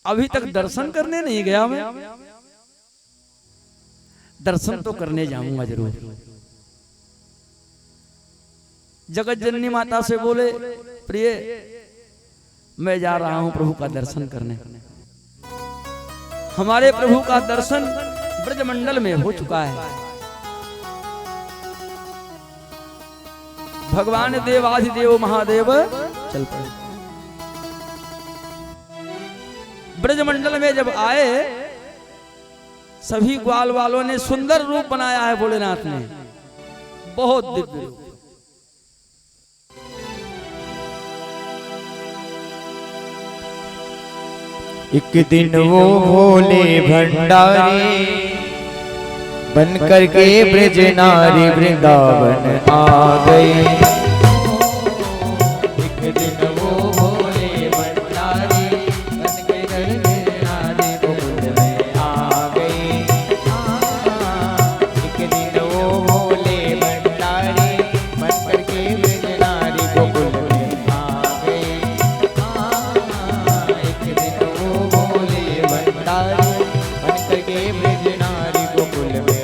अभी तक दर्शन करने नहीं गया, मैं दर्शन तो करने जाऊंगा जरूर। जगत जननी माता से बोले, प्रिय मैं जा रहा हूं प्रभु का दर्शन करने। हमारे प्रभु का दर्शन ब्रजमंडल में हो चुका है। भगवान देवाधिदेव महादेव चल पड़े। ब्रजमंडल में जब आए, सभी ग्वाल वालों ने सुंदर रूप बनाया है भोलेनाथ ने, बहुत दिव्य रूप। एक दिन वो भोले भंडारी बन करके ब्रज नारी वृंदावन आ गए। एक दिन वो भोले भंडारी बन के ब्रज नारी गोकुल में आ गए। एक दिन वो भोले भंडारी बन करके ब्रज नारी गोकुल में आ गए। एक दिन वो भोले भंडारी बन करके ब्रज नारी गोकुल में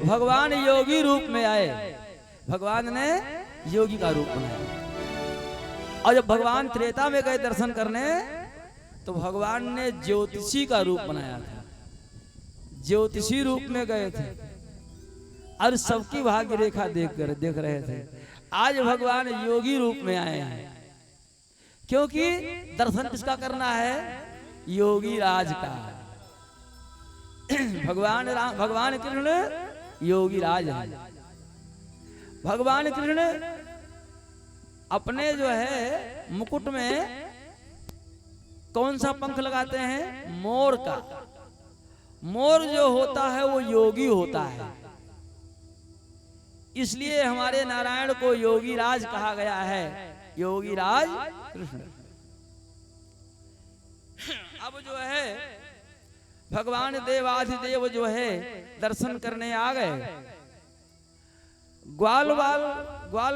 भगवान योगी रूप में आए, भगवान ने योगी का रूप बनाया। और जब भगवान त्रेता में गए दर्शन करने, तो भगवान ने ज्योतिषी का रूप बनाया था, ज्योतिषी रूप में गए थे और सबकी भाग्य रेखा देख रहे थे। आज भगवान योगी रूप में आए हैं, क्योंकि दर्शन किसका करना है? योगी राज का। भगवान कृष्ण योगी राज है। भगवान कृष्ण अपने जो है मुकुट में कौन सा पंख लगाते हैं? मोर का। मोर जो होता है वो योगी होता है, इसलिए हमारे नारायण को योगी राज कहा गया है, योगी राज कृष्ण। अब जो है भगवान देवाधिदेव जो है दर्शन करने आ गए। ग्वाल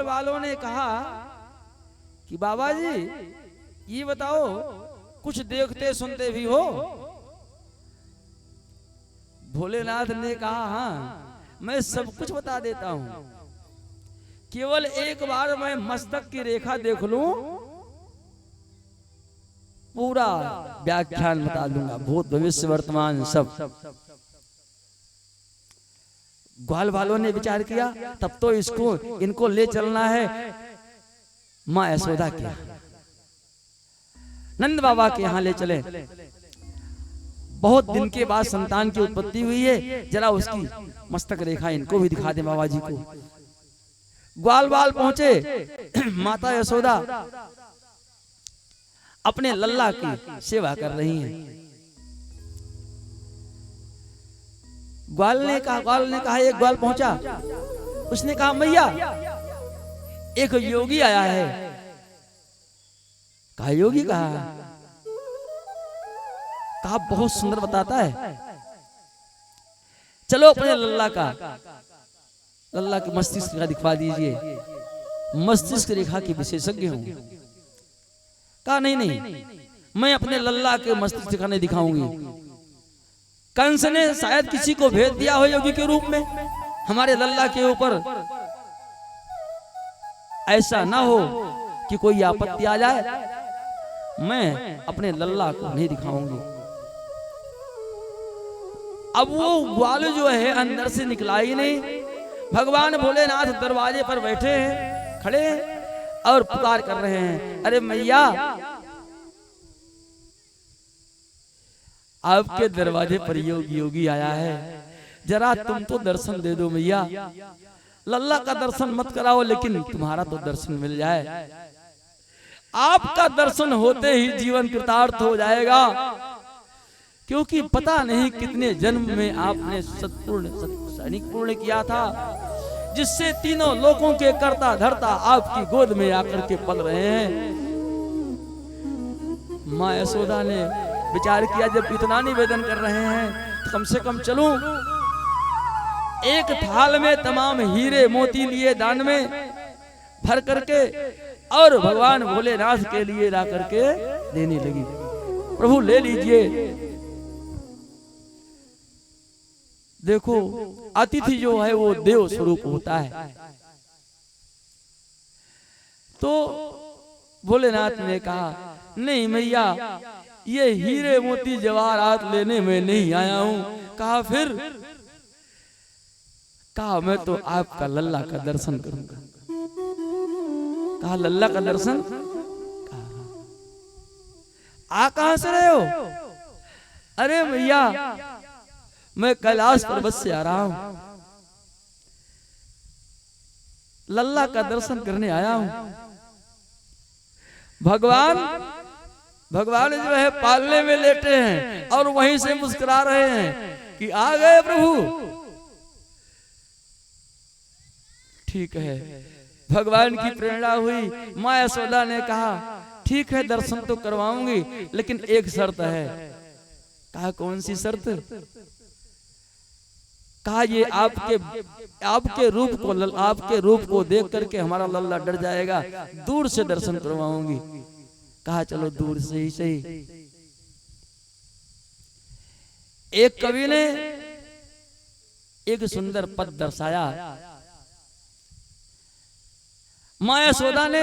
वालों ने कहा कि बाबा जी ये बताओ, कुछ देखते सुनते भी हो? भोलेनाथ ने कहा हाँ मैं सब कुछ बता देता हूं, केवल एक बार मैं मस्तक की रेखा देख लूं, पूरा व्याख्यान बता दूंगा, भूत भविष्य वर्तमान सब। ग्वाल वालों ने विचार किया तब तो इनको ले चलना है माँ यशोदा के नंद बाबा के यहाँ ले चले। बहुत दिन के बाद संतान की उत्पत्ति हुई है, जरा उसकी मस्तक रेखा इनको भी दिखा दे बाबा जी को। ग्वाल बाल पहुंचे, माता यशोदा अपने लल्ला की सेवा कर रही हैं। ग्वाल ने कहा एक ग्वाल पहुंचा, उसने कहा मैया एक योगी आया है। कहा योगी? कहा बहुत सुंदर बताता है, चलो अपने लल्ला की मस्तिष्क रेखा दिखवा दीजिए, मस्तिष्क रेखा के विशेषज्ञ हूं। कहा नहीं मैं अपने लल्ला के मस्तिष्क रेखा नहीं दिखाऊंगी। कंस ने शायद किसी को भेज दिया हो योगी के रूप में हमारे लल्ला के ऊपर, ऐसा ना हो कि कोई आपत्ति आ जाए, मैं अपने लल्ला को नहीं दिखाऊंगी। अब वो ग्वाल जो है अंदर से निकला ही नहीं। भगवान भोलेनाथ दरवाजे पर बैठे हैं, खड़े हैं और पुकार कर रहे हैं, अरे मैया आपके दरवाजे पर योगी आया है, जरा तुम तो दर्शन दे दो मैया। लल्ला का दर्शन मत कराओ लेकिन तुम्हारा तो दर्शन मिल जाए। आपका दर्शन होते ही जीवन कृतार्थ हो जाएगा, क्योंकि पता नहीं कितने जन्म में आपने सैनिक पूर्ण किया था, जिससे तीनों लोकों के कर्ता धर्ता आपकी गोद में आकर के पल रहे हैं। माँ यशोदा ने विचार किया जब इतना निवेदन कर रहे हैं तो कम से कम चलूं, एक थाल में तमाम हीरे मोती लिए दान में भर करके और भगवान भोलेनाथ के लिए ला करके देने लगी। प्रभु ले लीजिए। देखो अतिथि जो है वो देव स्वरूप होता है। तो भोलेनाथ ने कहा नहीं मैया, ये हीरे मोती जवाहरात लेने में नहीं आया हूं। कहा फिर? कहा मैं तो आपका लल्ला का दर्शन करूंगा। कहा लल्ला का दर्शन? आ कहां से रहे हो? अरे भैया मैं कैलाश पर्वत से आ रहा हूं, लल्ला का दर्शन करने आया हूं। भगवान जो है पालने में लेटे हैं और वहीं से मुस्कुरा रहे हैं कि आ गए प्रभु। ठीक है, भगवान की प्रेरणा हुई। माँ यशोदा ने कहा ठीक है दर्शन तो करवाऊंगी, लेकिन एक शर्त है। कहा कौन सी शर्त? कहा ये आपके रूप को देख करके हमारा लल्ला डर जाएगा, दूर से दर्शन करवाऊंगी। कहा चलो दूर से ही सही। एक कवि ने एक सुंदर पद दर्शाया। माँ यशोदा ने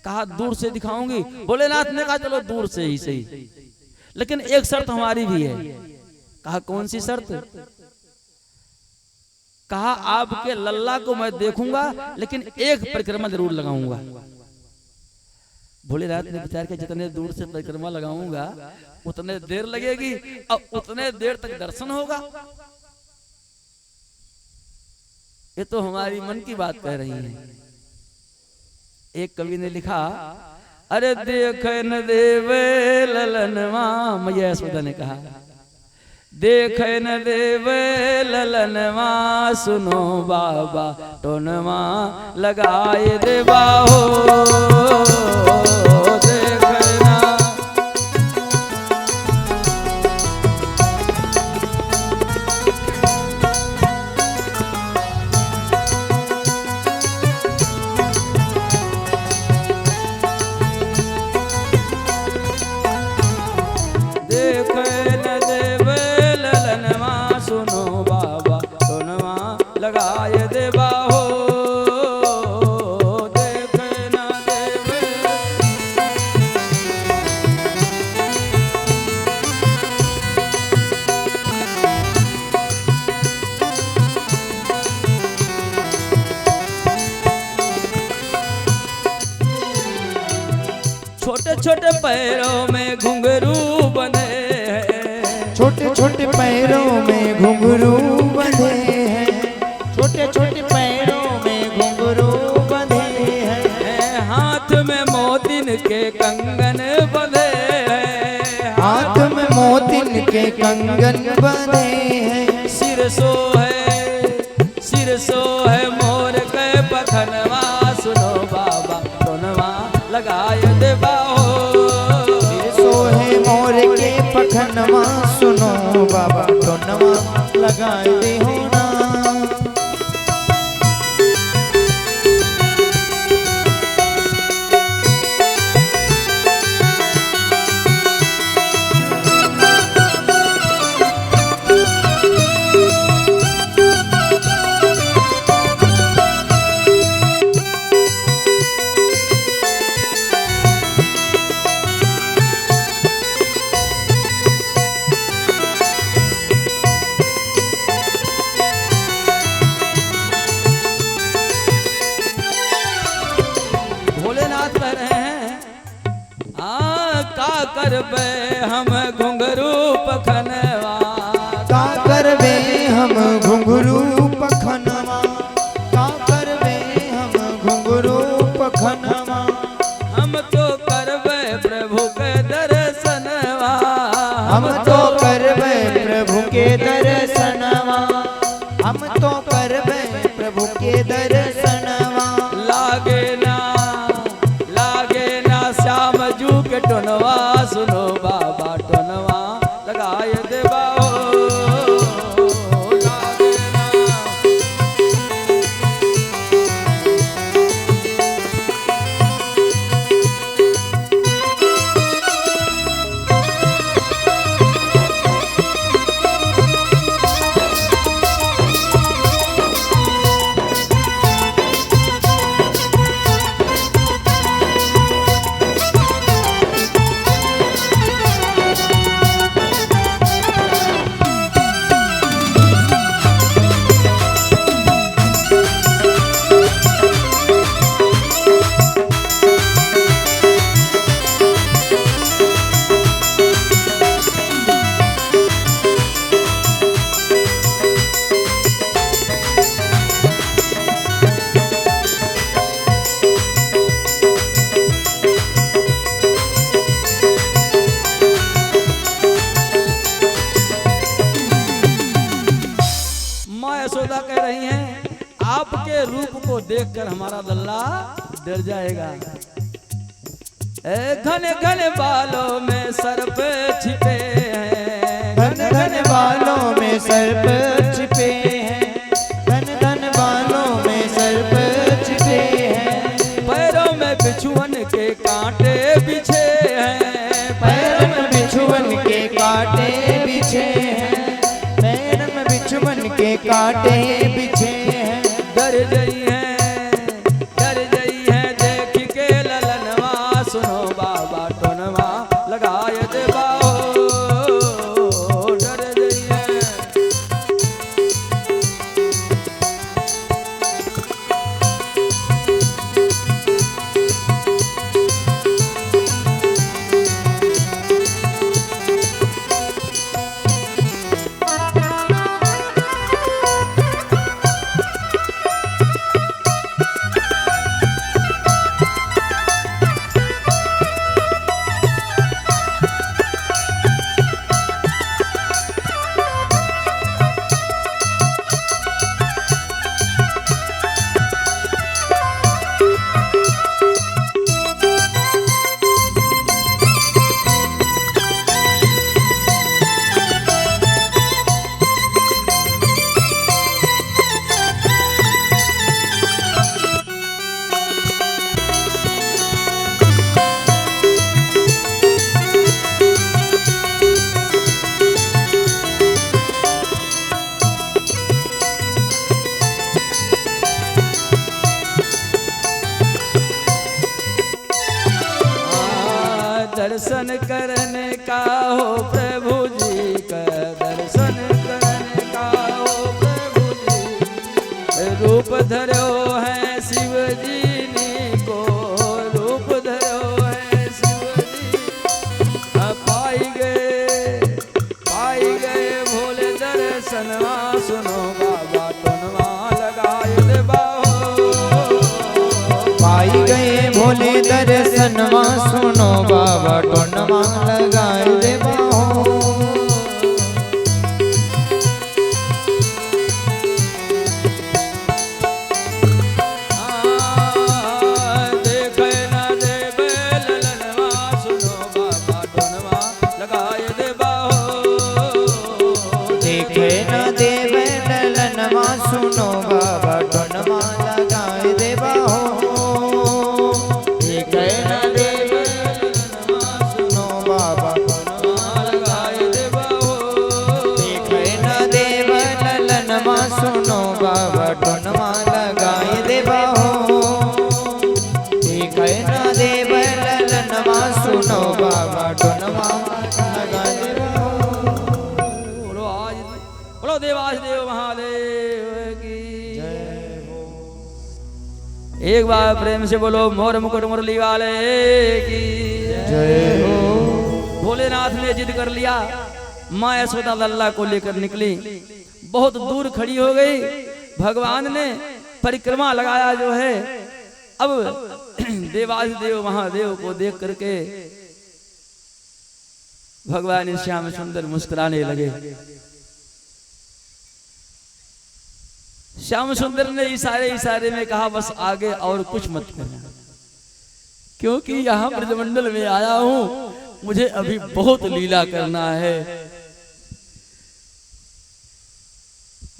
कहा दूर से दिखाऊंगी, भोलेनाथ ने कहा चलो दूर से ही सही, लेकिन एक शर्त हमारी भी है। कहा कौन सी शर्त? कहा आपके लल्ला को मैं देखूंगा लेकिन एक परिक्रमा जरूर लगाऊंगा। भोलेनाथ ने विचार किया जितने दूर से परिक्रमा लगाऊंगा उतने देर लगेगी और उतने देर तक दर्शन होगा। ये तो हमारी मन की बात कह रही है। एक कवि ने लिखा अरे देख न देवे ललनवा, मैया यशोदा ने कहा देख न देवे ललनवा, सुनो बाबा टोनवा लगाए देवा हो। देखना छोटे पैरों में घुंघरू बंधे हैं, छोटे छोटे पैरों में घुंघरू बंधे हैं, छोटे छोटे पैरों में घुंघरू बंधे हैं, हाथ में मोतिन के कंगन बंधे हैं, हाथ में मोतिन के कंगन बंधे हैं, सिर सो है मोर के पखनवा, सुनो बाबा टोनवा लगाए दे बाहो। सोहे मोर के पखनवा, सुनो बाबा टोनवा लगाए दे हो ना। भोलेनाथ कह रहे हैं का करबे हम घुंघरू पखनवा, का करबे हम घुंघरू पखनवा, का करबे हम घुंघरू पखनवा, हम तो करबे प्रभु के दर्शनवा, हम तो करबे प्रभु के दर्शनवा, हम तो करबे प्रभु के दर्शनवा। लागे ना श्याम जू के टोनवा, सुनो बाबा टोनवा लगाए दे बाहो। लागे ना यशोदा कह रही हैं आपके रूप को देखकर हमारा लल्ला डर जाएगा। घने घने बालों में सर्प छिपे हैं, घन घन बालों में सर्प छिपे हैं, घन घन बालों में सर्प छिपे हैं, पैरों में बिछुअन के कांटे बिछे हैं, पैरों में बिछुअन के कांटे बिछे हैं, पैरों में बिछुअन के कांटे बिछे हैं। डर गई है देख के ललनवा, सुनो बाबा टोनवा लगाए दे बाहो। डर गई है दर्शन करने का हो प्रभु जी का, दर्शन करने का हो प्रभु जी। रूप धरो है शिव जी नी को, रूप धरो है शिव जी ललनवा सुनो बाबा टोनवा लगाए दे बाहो। पाई गए भोले दर्शनवा सुनो बाबा टोनवा लगाए दे बाहो। देखे न देवे ललनवा सुनो बाबा टोनवा लगाए दे बाहो। देखे न देवे ललनवा सुनो बाबा टोनवा लगाए दे बाहो। देखे न देवे ललनवा सुनो बाबा टोनवा लगाए दे बाहो। देखे न देवे ललनवा सुनो बाबा टोनवा लगाए दे बाहो। देखे न देवे ललनवा सुनो बाबा टोनवा लगाए दे बाहो। बोलो आज बोलो देवास देव महादेव की एक बार प्रेम से बोलो मोर मुकुट मुरली वाले की जय हो। भोलेनाथ ने जिद कर लिया। माँ यशोदा लल्ला को लेकर निकली, बहुत दूर खड़ी हो गई। भगवान ने परिक्रमा लगाया जो है। अब देवास देव महादेव को देख करके भगवान श्याम सुंदर मुस्कुराने लगे। श्याम सुंदर ने इशारे में कहा बस आगे और कुछ मत करना, क्योंकि यहाँ ब्रजमंडल में आया हूँ, मुझे अभी बहुत लीला करना है।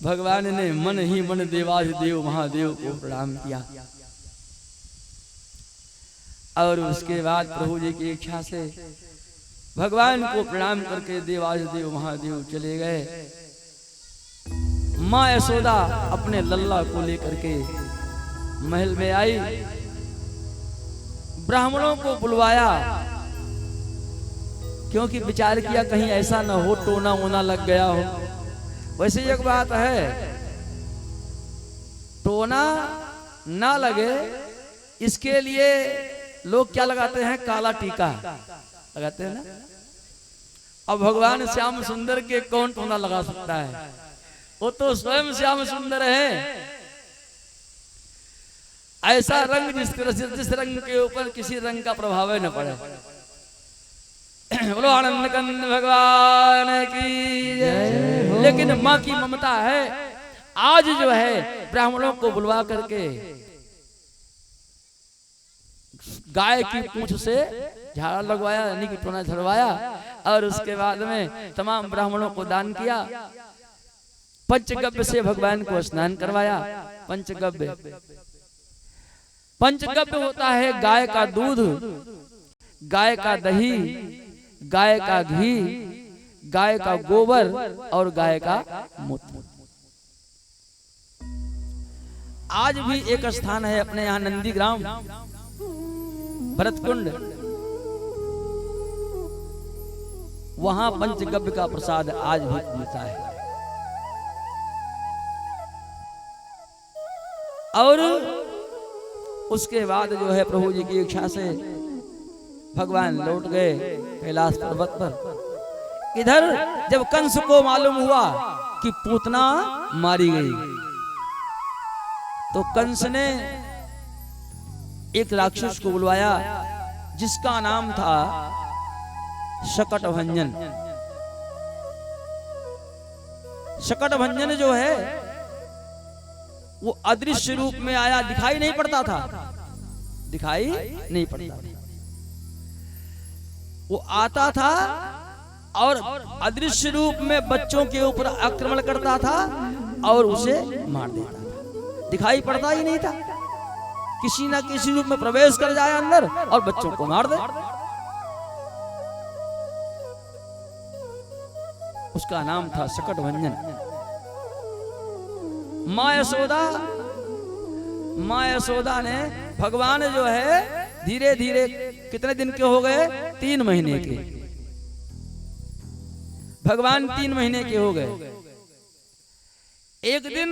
भगवान ने मन ही मन देवास देव महादेव को प्रणाम किया और उसके बाद प्रभु जी की इच्छा से भगवान को प्रणाम करके देवास देव महादेव चले गए। माँ यशोदा अपने लल्ला को लेकर के महल में आई, ब्राह्मणों को बुलवाया, क्योंकि विचार किया कहीं ऐसा न हो टोना वोना लग गया हो। वैसे एक बात है, टोना ना लगे इसके लिए लोग क्या लगाते हैं, काला टीका लगाते हैं ना। अब भगवान श्याम सुंदर के कौन टोना लगा सकता है, वो तो स्वयं श्याम सुंदर है। ऐसा रंग जिस रंग के ऊपर किसी रंग का प्रभाव न पड़े। बोलो आनंद कंद भगवान की जय। लेकिन माँ की ममता है, आज जो है ब्राह्मणों को बुलवा करके गाय की पूंछ से झाड़ा लगवाया, यानी कि टोना झड़वाया, और उसके बाद में तमाम ब्राह्मणों को दान किया। पंचगव्य से भगवान को स्नान करवाया। पंचगव्य होता है गाय का दूध, गाय का दही, गाय का घी, गाय का गोबर और गाय का मूत्र। आज भी एक स्थान है अपने यहाँ नंदीग्राम भरतकुंड, वहां पंचगव्य का प्रसाद आज भी मिलता है। और उसके बाद जो है प्रभु जी की इच्छा से भगवान लौट गए कैलाश पर्वत पर। इधर जब कंस को मालूम हुआ कि पूतना मारी गई, तो कंस ने एक राक्षस को बुलवाया जिसका नाम था शकटभंजन। शकटभंजन जो है वो अदृश्य रूप में आया, दिखाई नहीं पड़ता था, दिखाई नहीं पड़ता था। वो आता था और अदृश्य रूप में बच्चों के ऊपर आक्रमण करता था और उसे मार देता था। दिखाई पड़ता ही नहीं था, किसी ना किसी रूप में प्रवेश कर जाए अंदर और बच्चों को मार दे। उसका नाम था शकटभंजन। माँ यशोदा ने भगवान जो है धीरे धीरे, कितने दिन के हो गए, 3 महीने के। भगवान 3 महीने के हो गए। एक दिन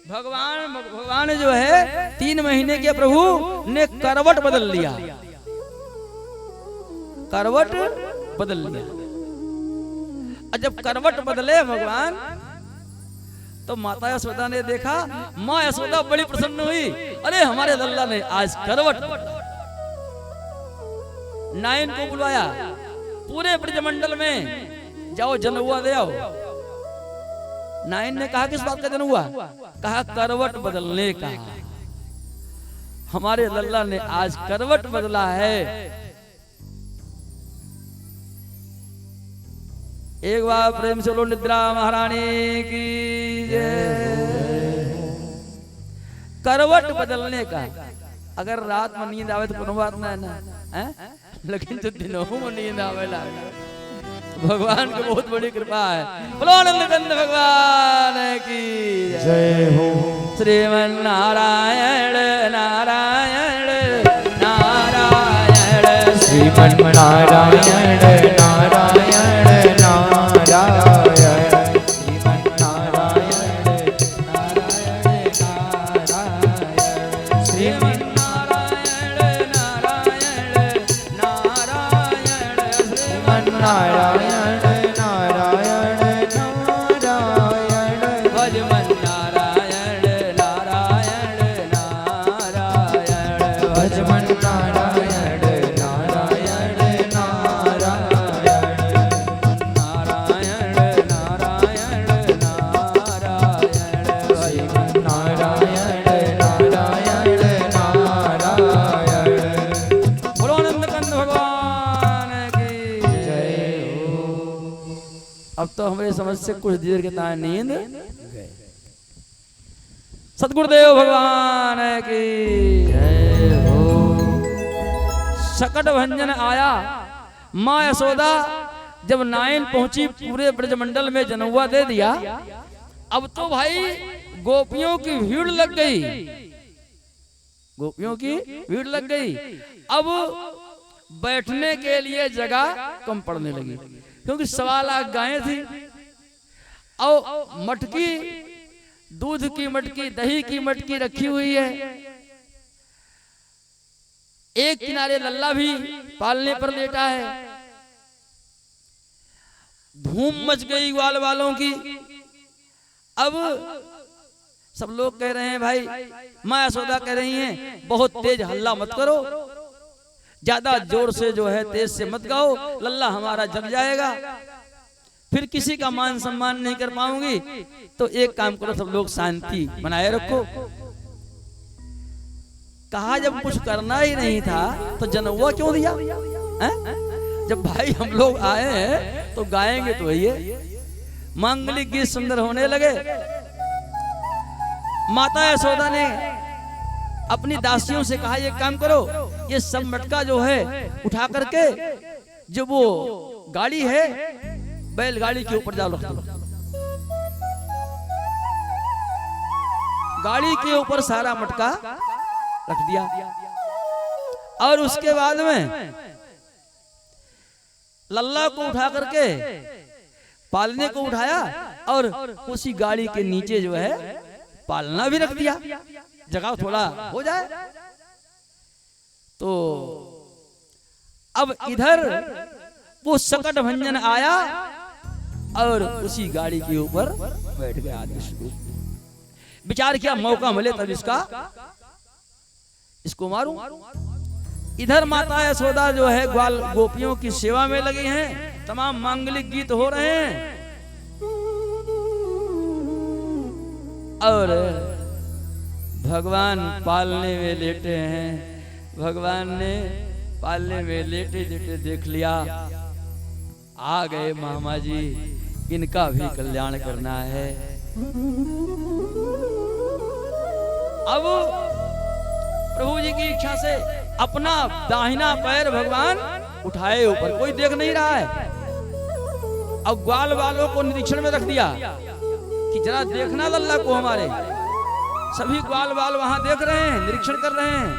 भगवान जो है 3 महीने के प्रभु ने करवट बदल लिया, करवट बदल लिया। और जब करवट बदले भगवान तो माता यशोदा ने देखा, माँ यशोदा बड़ी प्रसन्न हुई। अरे हमारे लल्ला ने आज करवट। नायन को बुलवाया, पूरे ब्रजमंडल में जाओ जनहुआ दे आओ। नायन ने कहा किस बात का जनहुआ? कहा करवट बदलने का। हमारे लल्ला ने आज करवट बदला है। एक बार प्रेम से बोलो निद्रा महारानी की जय। करवट बदलने का। अगर रात में नींद आवे तो कोनो बात ना है ना, लेकिन तो दिनों में नींद आवेला भगवान की बहुत बड़ी कृपा है। बोलो आनंद भगवान की जय हो। श्रीमन नारायण नारायण नारायण श्रीमन नारायण नारायण नारायण श्रीमन नारायण नारायण नारायण श्रीमन नारायण नारायण नारायण श्रीमन नारायण नारायण नारायण भजमन नारायण नारायण नारायण भजमन नारायण नारायण नारायण नारायण नारायण नारायण श्रीमन नारायण नारायण नारायण बोलो आनंद कंद भगवान की जय हो। अब तो हमारी समझ से कुछ देर के ताए नींद गए। सतगुरुदेव भगवान की जय हो। सकट भंजन आया। माँ यशोदा जब नायन पहुंची, पूरे ब्रजमंडल में जनहुआ दे दिया। अब तो भाई गोपियों की भीड़ लग गई, गोपियों की भीड़ लग गई। अब बैठने के लिए जगह कम पड़ने लगी, क्योंकि 1.25 लाख गायें थी और मटकी, दूध की मटकी, दही की मटकी रखी हुई है। एक किनारे लल्ला भी पालने पर लेटा है। धूम मच गई ग्वाल वालों की। अब सब लोग कह रहे हैं भाई, माँ यशोदा कह रही हैं बहुत तेज हल्ला मत करो, ज्यादा जोर से जो है तेज से मत गाओ, लल्ला हमारा जग जाएगा, फिर किसी का मान सम्मान नहीं कर पाऊंगी। तो एक काम करो, सब लोग शांति बनाए रखो। कहा जब कुछ करना ही नहीं था तो जनहुआ क्यों दिया? जब भाई हम लोग आए हैं तो गाएंगे तो ये मांगलिक गीत सुंदर होने लगे। माता यशोदा ने अपनी दासियों से कहा, ये काम करो, ये सब मटका जो है उठा करके जो वो गाड़ी है बैलगाड़ी के ऊपर जाओ रख दो। गाड़ी के ऊपर सारा मटका रख दिया और उसके बाद में लल्ला को उठा करके पालने को उठाया और उसी गाड़ी के नीचे जो है पालना भी रख दिया, जगह थोड़ा हो जाए। तो अब इधर वो सकट भंजन आया और उसी गाड़ी के ऊपर बैठ गया आदमी। विचार किया मौका मिले तब इसको मारूं। इधर माता यशोदा जो है ग्वाल गोपियों की सेवा में लगी हैं, तमाम मांगलिक गीत हो रहे हैं और भगवान पालने में लेटे हैं। भगवान ने पालने में लेटे लेटे देख लिया, आ गए मामा जी, इनका भी कल्याण करना है। अब प्रभु जी की इच्छा से अपना दाहिना पैर भगवान उठाए ऊपर, कोई देख नहीं रहा है। अब ग्वाल वालों को निरीक्षण में रख दिया कि जरा देखना लल्ला को हमारे। सभी ग्वाल वाल वहां देख रहे हैं, निरीक्षण कर रहे हैं।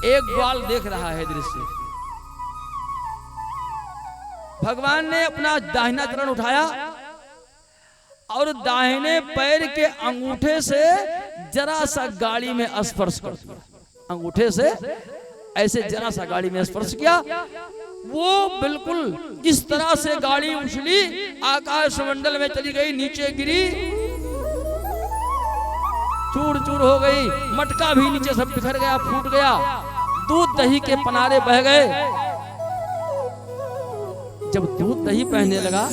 एक ग्वाल देख रहा है दृश्य। भगवान ने अपना दाहिना चरण उठाया और दाहिने पैर के अंगूठे से जरा सा गाड़ी में स्पर्श कर दिया। अंगूठे से ऐसे जरा सा गाड़ी में स्पर्श किया। वो बिल्कुल जिस तरह से गाड़ी उछली, आकाश मंडल में चली गई, नीचे गिरी चूर चूर हो गई, मटका भी नीचे सब बिखर गया, फूट गया, दूध दही के पनारे बह गए। जब दूध दही बहने लगा,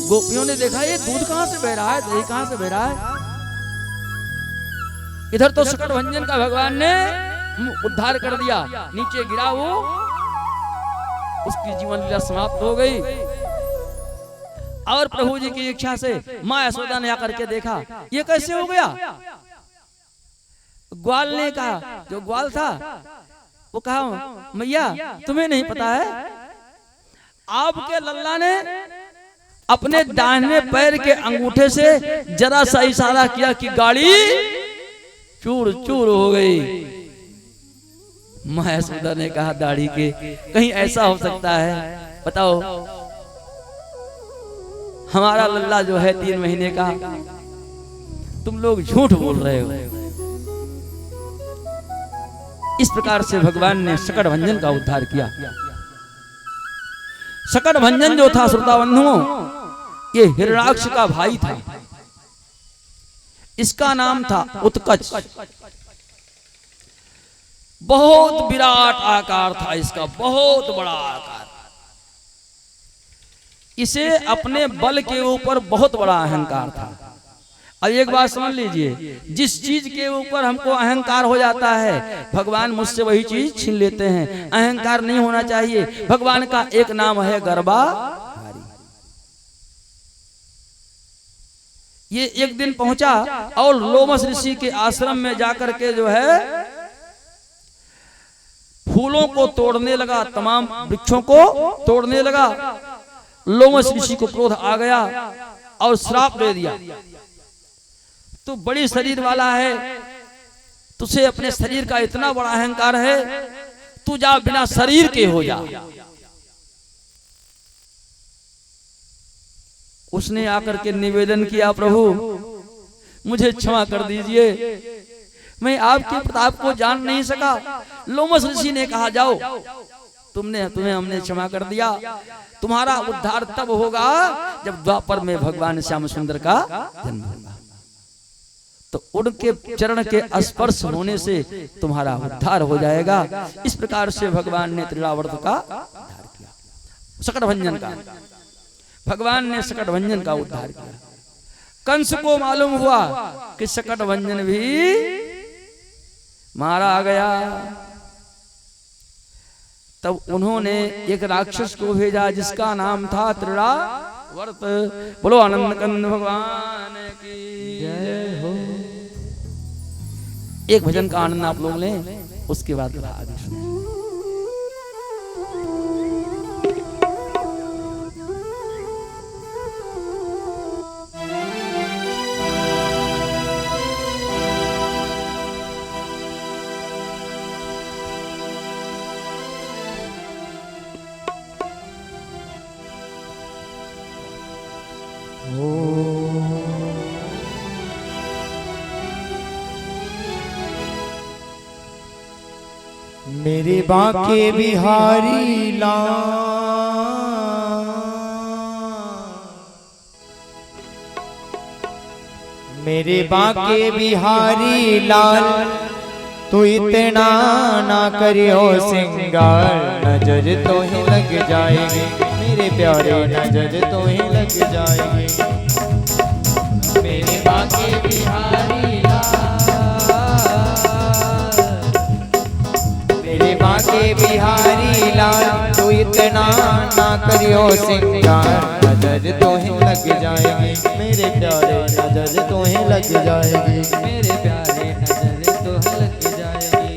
गोपियों ने देखा ये दूध कहां से बह रहा है, दही कहां से बह रहा है। इधर तो सकट भंजन का भगवान ने उद्धार कर दिया, नीचे गिरा वो, उसकी जीवन लीला समाप्त हो गई। और प्रभु जी की इच्छा से मां यशोदा ने आकर के देखा ये कैसे हो गया। ग्वाल ने कहा, जो ग्वाल था वो कहा मैया तुम्हें नहीं पता है, आपके लल्ला ने अपने दाहिने पैर के अंगूठे से जरा सा इशारा किया कि गाड़ी चूर चूर हो गई। मां यशोदा ने कहा दाढ़ी के कहीं ऐसा हो सकता है, बताओ हमारा लल्ला जो है 3 महीने का, तुम लोग झूठ बोल रहे हो। इस प्रकार से भगवान ने सकट भंजन का उद्धार किया। सकट भंजन जो था श्रोता बंधुओं, ये हिरण्याक्ष का भाई था, इसका नाम था उत्कच। बहुत विराट आकार था इसका, बहुत बड़ा आकार। इसे अपने बल के ऊपर बहुत बड़ा अहंकार था। अब एक बात समझ लीजिए, जिस चीज के ऊपर हमको अहंकार हो जाता है भगवान मुझसे वही चीज छीन लेते हैं। अहंकार नहीं होना चाहिए। भगवान का एक नाम है गर्भाधारी। ये एक दिन पहुंचा और लोमस ऋषि के आश्रम में जाकर के जो है फूलों को तोड़ने लगा, तमाम वृक्षों को तोड़ने लगा। लोमस ऋषि को क्रोध आ गया और श्राप दे दिया, तू बड़ी शरीर वाला है, तुझे अपने शरीर का इतना बड़ा अहंकार है, तू जा बिना शरीर के हो जा। उसने आकर के निवेदन किया, प्रभु मुझे क्षमा कर दीजिए, मैं आपके प्रताप को जान नहीं सका। लोमस ऋषि ने कहा जाओ, तुम्हें हमने क्षमा कर दिया, तुम्हारा उद्धार तब होगा जब द्वापर में भगवान श्याम सुंदर का जन्म होगा, तो उनके चरण के स्पर्श होने से तुम्हारा उद्धार हो जाएगा। इस प्रकार से भगवान ने त्रिलावर्त का उद्धार किया, सकट भंजन का। भगवान ने सकट भंजन का उद्धार किया। कंस को मालूम हुआ कि सकट भंजन भी मारा गया, तब उन्होंने एक राक्षस को भेजा जिसका नाम था त्रिलावर्त। बोलो आनंद कंद भगवान की जय हो। एक भजन का आनंद आप लोग लें, उसके बाद आगे सुनें। मेरे बांके बिहारी लाल, मेरे बांके बिहारी लाल, तू इतना ना करियो सिंगार, नजर तो ही लग जाएगी मेरे प्यारे, नजर तो ही लग जाएगी। मेरे बांके बिहारी बांके बिहारी लाल, तू इतना ना करियो सिंगार, नजर तो ही लग जाएगी मेरे प्यारे, नजर तो ही लग जाएगी मेरे प्यारे, नजर तो ही लग जाएगी।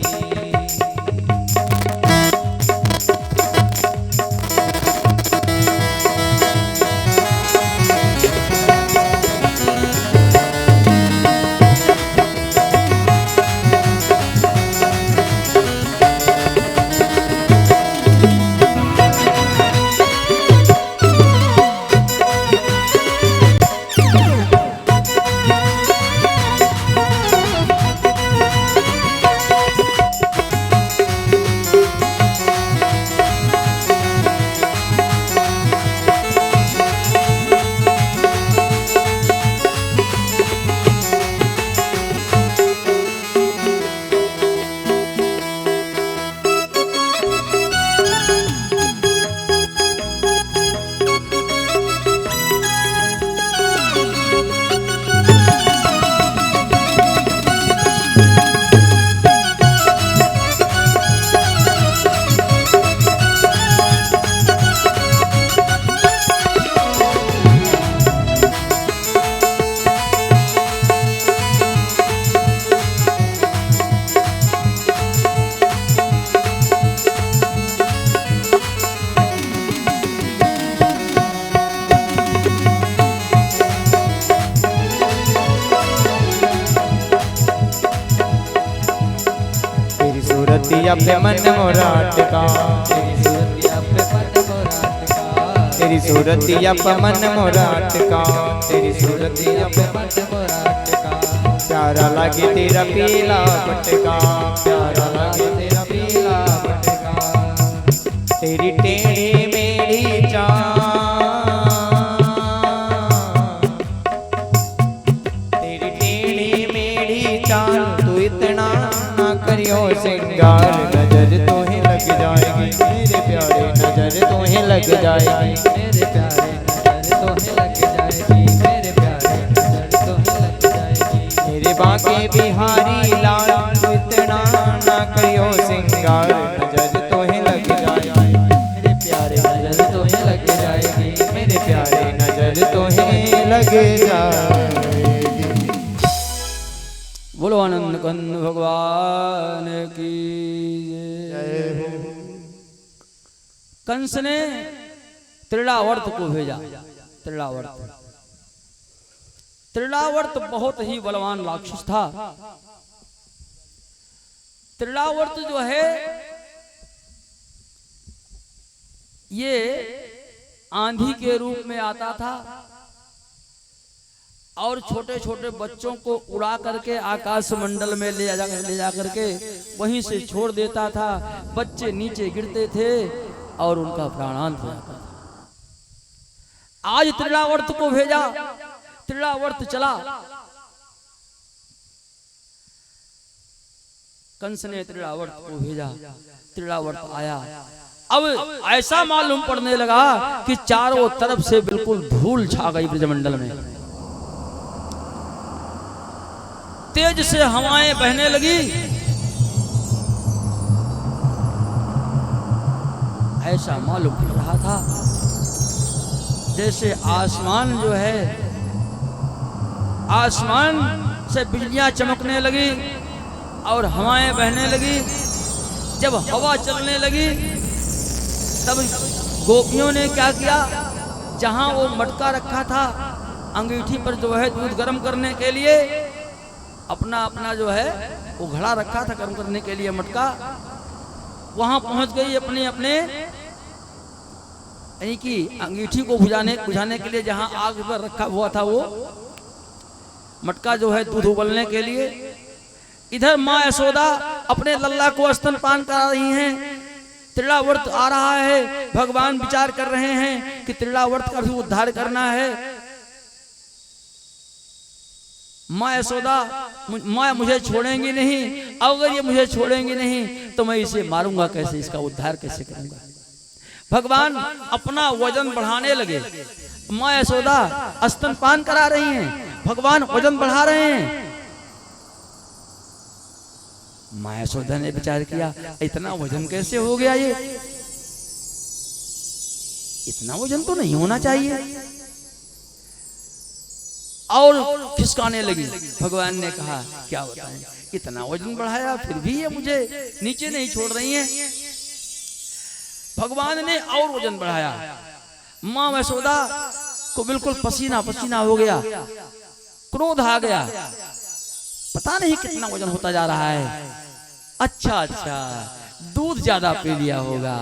सूरतिया पे मन मोरा अटका, तेरी सूरतिया पे मन मोरा अटका, तेरी सूरतिया पे मन मोरा अटका। प्यारा लगे तेरा पीला पटका, प्यारा लगे तेरा पीला पटका। तेरी टेढ़ी मेढ़ी चाल, तेरी टेढ़ी मेढ़ी चाल, तू इतना ना करियो सिंगार, नजर तो ही लग जाएगी मेरे प्यारे, नजर तो ही लग जाएगी मेरे प्यारे, नजर तो ही लग जाएगी मेरे प्यारे, नजर तो ही लग जाएगी। मेरे बांके बिहारी लाल, तू इतना ना करियो सिंगार, नजर तो ही लग जाएगी मेरे प्यारे, नजर तो ही लग जाएगी मेरे प्यारे, नजर तो ही लग जाएगी। बोलो आनंद कंद भगवान की जय हो। कंस ने त्रिलावर्त को भेजा। त्रिलावर्त बहुत ही बलवान राक्षस था। त्रिलावर्त जो है ये आंधी के रूप में आता था और छोटे छोटे बच्चों को उड़ा करके आकाश मंडल में ले जा करके वहीं से छोड़ देता था। बच्चे नीचे गिरते थे और उनका प्राणांत हो जाता था। आज त्रिलावर्त को भेजा, त्रिलावर्त चला। कंस ने त्रिलावर्त को भेजा, त्रिलावर्त आया। अब ऐसा मालूम पड़ने लगा कि चारों तरफ से बिल्कुल धूल छा गई ब्रजमंडल में। तेज से हवाएं बहने लगी। ऐसा मालूम पड़ रहा था जैसे आसमान जो है, आसमान से बिजलियां चमकने लगी और हवाएं बहने लगी। जब हवा चलने लगी तब गोपियों ने क्या किया, जहां वो मटका रखा था अंगीठी पर जो है दूध गर्म करने के लिए, अपना अपना जो है वो घड़ा रखा था गर्म करने के लिए मटका, वहां पहुंच गई। अपने अपने यानी कि अंगीठी को बुझाने के लिए जहां आग पर रखा हुआ था वो मटका जो है दूध उबलने के लिए। इधर माँ यशोदा अपने लल्ला को स्तनपान करा रही हैं। त्रिलावर्त आ रहा है। भगवान विचार कर रहे हैं कि त्रिलावर्त का भी उद्धार करना है। माँ यशोदा, माँ मुझे छोड़ेंगी नहीं, अगर ये मुझे छोड़ेंगी नहीं तो मैं इसे मारूंगा कैसे, इसका उद्धार कैसे करूंगा। भगवान अपना वजन बढ़ाने लगे। माँ यशोदा स्तनपान करा रही हैं, भगवान वजन बढ़ा रहे हैं। माँ यशोदा ने विचार किया इतना वजन कैसे हो गया, ये इतना वजन तो नहीं होना चाहिए, और खिसकाने लगी। भगवान ने कहा क्या बताएं, इतना वजन बढ़ाया फिर भी ये मुझे नीचे नहीं छोड़ रही हैं। भगवान ने और वजन बढ़ाया। माँ यशोदा को बिल्कुल पसीना पसीना हो गया, क्रोध आ गया। पता नहीं कितना वजन होता जा रहा है। अच्छा दूध ज्यादा पी लिया होगा।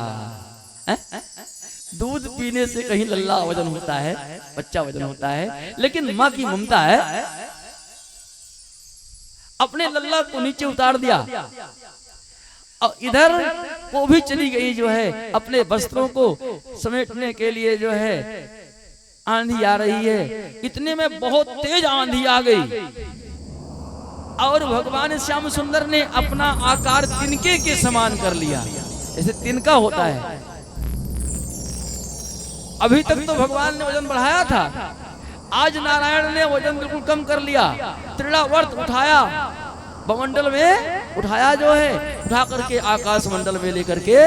दूध पीने से कहीं लल्ला वजन होता है, बच्चा वजन होता है, लेकिन माँ की ममता है। अपने लल्ला को नीचे उतार दिया और इधर वो भी चली गई जो है अपने वस्त्रों को समेटने के लिए। जो है आंधी आ रही है, इतने में बहुत तेज आंधी आ गई और भगवान श्याम सुंदर ने अपना आकार तिनके के समान कर लिया, जैसे तिनका होता है। अभी तक तो भगवान ने वजन बढ़ाया था, आज नारायण ने वजन बिल्कुल कम कर लिया। त्रिलावर्त उठाया, बमंडल में उठाया, जो है उठा करके आकाश मंडल में लेकर के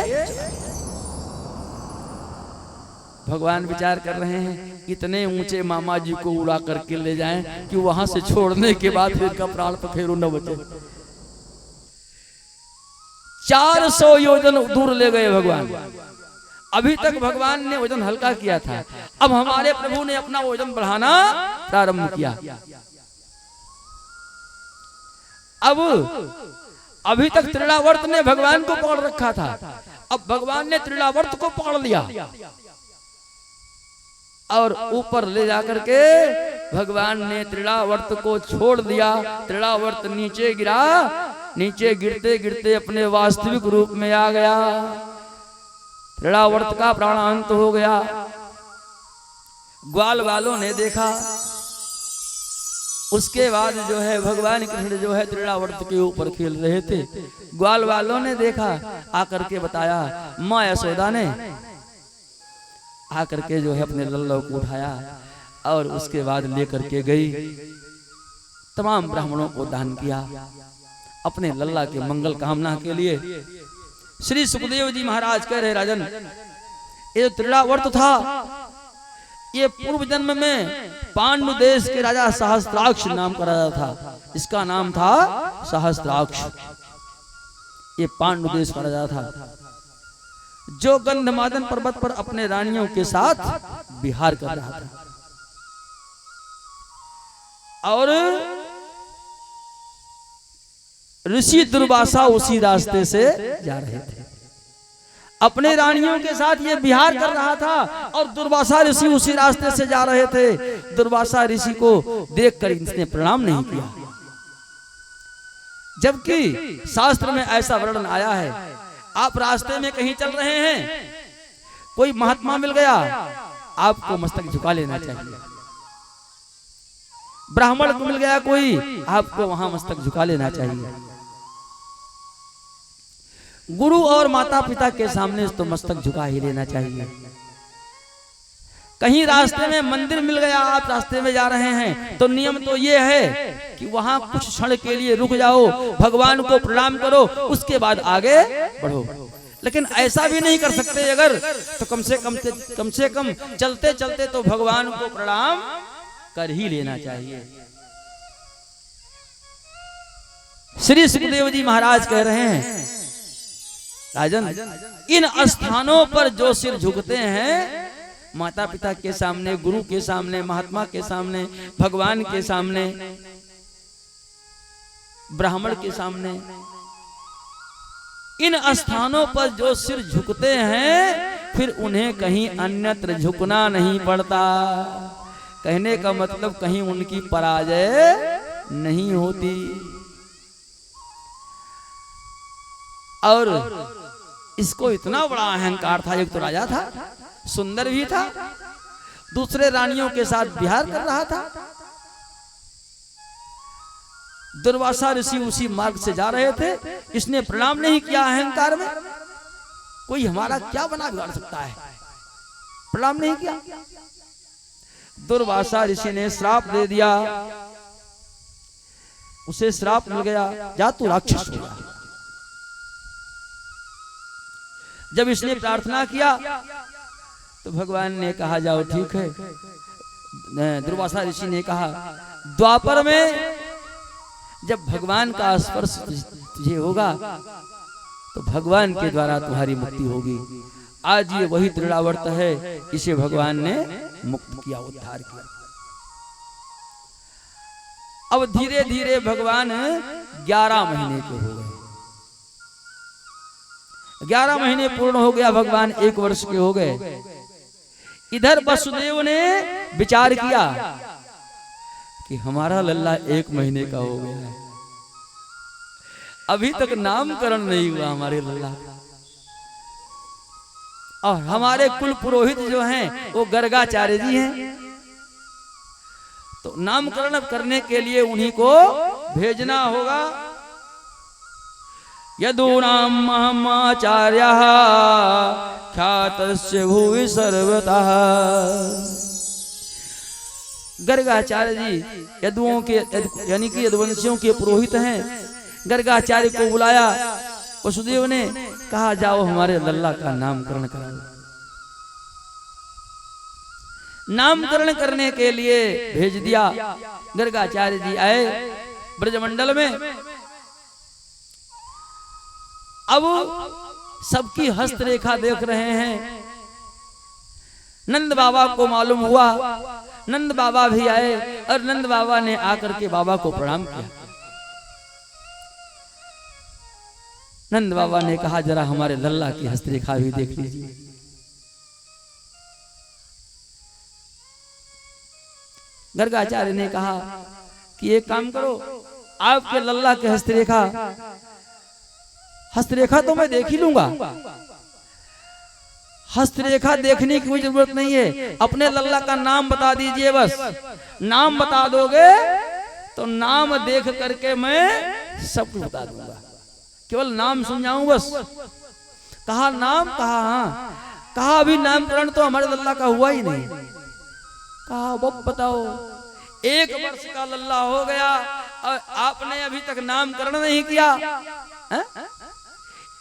भगवान विचार कर रहे हैं इतने ऊंचे मामा जी को उड़ा करके ले जाएं कि वहां से छोड़ने के बाद फिर का प्राण तो फेरू न बचे। 400 योजन दूर ले गए भगवान। अभी तक भगवान ने वजन हल्का किया था, अब हमारे प्रभु ने अपना वजन बढ़ाना प्रारंभ किया। अब अभी तक त्रिलावर्त ने भगवान को पकड़ रखा था, अब भगवान ने त्रिलावर्त को पकड़ लिया और ऊपर ले जाकर के भगवान ने त्रिलावर्त को छोड़ दिया। त्रिलावर्त नीचे गिरा, नीचे गिरते गिरते अपने वास्तविक रूप में आ गया। त्रिलावर्त का प्राणांत हो गया। ग्वाल वालों ने देखा, उसके बाद जो है भगवान कृष्ण जो है त्रिलावर्त के ऊपर खेल रहे थे। ग्वाल वालों ने देखा, आकर के बताया, माँ यशोदा ने आकर के जो है अपने लल्ला को उठाया और उसके बाद लेकर के गई, तमाम ब्राह्मणों को दान किया अपने लल्ला के मंगल कामना के लिए। श्री सुखदेव जी महाराज कह रहे, राजन ये त्रिलावर्त था, ये पूर्व जन्म में पांडु देश के राजा सहस्त्राक्ष नाम का राजा था, इसका नाम था सहस्त्राक्ष। ये पांडु देश का राजा था जो गंधमादन पर्वत पर अपने रानियों के साथ विहार कर रहा था और ऋषि दुर्वासा उसी रास्ते से जा रहे थे। अपने रानियों के साथ ये विहार कर रहा था और दुर्वासा ऋषि उसी रास्ते से जा रहे थे। दुर्वासा ऋषि को देखकर इसने प्रणाम नहीं किया, जबकि शास्त्र में ऐसा वर्णन आया है, आप रास्ते में कहीं चल रहे हैं, कोई महात्मा मिल गया, आपको मस्तक झुका लेना चाहिए। ब्राह्मण को मिल गया कोई, आपको वहां मस्तक झुका लेना चाहिए। गुरु और माता पिता के सामने तो मस्तक झुका ही लेना चाहिए। कहीं रास्ते में मंदिर मिल गया, आप रास्ते में जा रहे हैं, तो नियम तो ये है कि वहां कुछ क्षण के लिए रुक जाओ, भगवान को प्रणाम करो, उसके बाद आगे बढ़ो। लेकिन ऐसा भी नहीं कर सकते अगर, तो कम से कम चलते चलते तो भगवान को प्रणाम कर ही लेना चाहिए। श्री सुखदेव जी महाराज कह रहे हैं, राजन इन स्थानों पर जो सिर झुकते हैं, माता पिता के सामने, गुरु के सामने, महात्मा के सामने, भगवान के सामने, ब्राह्मण के सामने, इन स्थानों पर जो सिर झुकते हैं, फिर उन्हें कहीं अन्यत्र झुकना नहीं पड़ता। कहने का मतलब कहीं उनकी पराजय नहीं होती। और इसको इतना बड़ा अहंकार था, एक तो राजा था, सुंदर भी था, दूसरे रानियों के साथ विहार कर रहा था। दुर्वासा ऋषि उसी मार्ग से जा रहे थे, इसने प्रणाम नहीं किया अहंकार में। कोई हमारा क्या बना बिगाड़ सकता है, प्रणाम नहीं किया। दुर्वासा ऋषि ने श्राप दे दिया, उसे श्राप मिल गया, जा तू राक्षस हो जा। जब इसने प्रार्थना किया तो भगवान ने कहा, जाओ ठीक है। दुर्वासा ऋषि ने कहा, द्वापर में जब भगवान का स्पर्श तुझे होगा तो भगवान के द्वारा तुम्हारी मुक्ति होगी। आज ये वही त्रिलावर्त है, इसे भगवान ने मुक्त किया, उद्धार किया। अब धीरे धीरे भगवान 11 महीने के हो गए। 11 महीने पूर्ण हो गया, भगवान 1 वर्ष के हो गए। इधर वसुदेव ने विचार किया कि हमारा लल्ला 1 महीने का हो गया है, अभी तक नामकरण नहीं हुआ हमारे लल्ला का, और हमारे कुल पुरोहित जो हैं वो गर्गाचार्य जी हैं, तो नामकरण करने के लिए उन्हीं को भेजना होगा। यदूनाम महमाचार्यः ख्यातस्य भुवि सर्वतः। गर्गाचार्य जी यदुओं के यानी कि यदुवंशियों के पुरोहित हैं। गर्गाचार्य को बुलाया, वसुदेव ने कहा, जाओ हमारे लल्ला का नामकरण कराओ। नामकरण करने के लिए भेज दिया। गर्गाचार्य जी आए ब्रजमंडल में। अब सबकी हस्तरेखा देख रहे हैं। नंद बाबा को मालूम हुआ, नंद बाबा भी आए और नंद बाबा ने आकर के बाबा को प्रणाम किया। नंद बाबा ने कहा जरा हमारे लल्ला की हस्तरेखा भी देख लीजिए। गर्गाचार्य ने कहा कि एक काम करो, आपके लल्ला के हस्तरेखा तो मैं देख ही लूंगा, हस्तरेखा देखने की कोई जरूरत नहीं है, अपने लल्ला का नाम बता दीजिए। बस नाम बता दोगे तो नाम देख करके मैं सब कुछ बता दूंगा, केवल नाम सुन जाऊं बस। कहा नाम? कहा हाँ। कहा अभी नामकरण तो हमारे लल्ला का हुआ ही नहीं। कहा अब बताओ, 1 वर्ष का लल्ला हो गया और आपने अभी तक नामकरण नहीं किया है?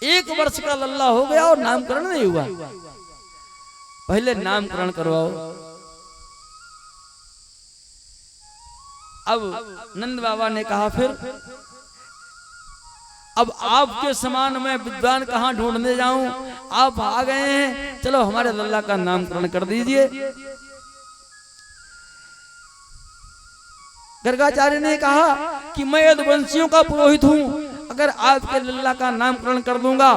1 वर्ष का लल्ला हो गया और नामकरण नहीं हुआ, पहले नामकरण करवाओ। अब नंद बाबा ने कहा फिर अब आपके समान मैं विद्वान कहां ढूंढने जाऊं, आप आ गए हैं, चलो हमारे लल्ला का नामकरण कर दीजिए। गर्गाचार्य ने कहा कि मैं यदुवंशियों का पुरोहित हूं, अगर आपके लल्ला का नामकरण कर दूंगा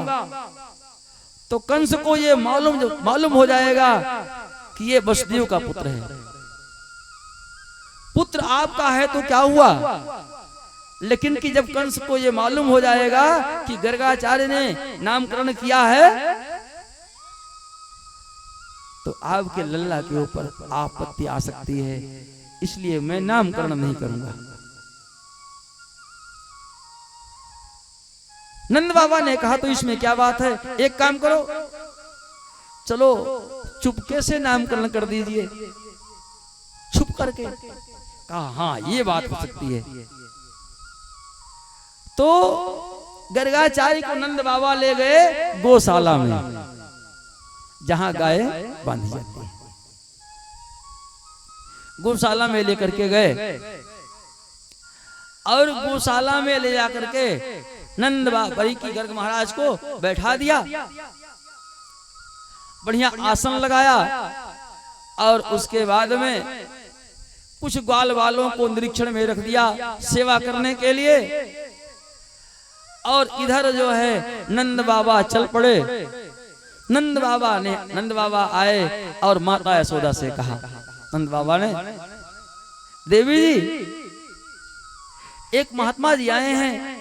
तो कंस को ये मालूम हो जाएगा कि ये वसुदेव का पुत्र है। पुत्र आपका है तो क्या हुआ, लेकिन कि जब कंस को ये मालूम हो जाएगा कि गर्गाचार्य ने नामकरण किया है तो आपके लल्ला के ऊपर आपत्ति आ सकती है, इसलिए मैं नामकरण नहीं करूंगा। नंद बाबा ने कहा तो इसमें क्या बात है, एक काम करो, चलो चुपके से नामकरण कर दीजिए, छुप करके। कहा हाँ ये बात हो सकती है। तो गर्गाचार्य को नंद बाबा ले गए गौशाला में, जहां गाय बांधी जाती है। गौशाला में लेकर के गए और गौशाला में ले जाकर के नंद बाबा की गर्ग महाराज को बैठा दिया, बढ़िया आसन लगाया और उसके बाद में कुछ ग्वाल वालों को निरीक्षण में रख दिया सेवा करने के लिए। और इधर जो है नंद बाबा चल पड़े। नंद बाबा आए और माता यशोदा से कहा, नंद बाबा ने, देवी जी एक महात्मा जी आए हैं,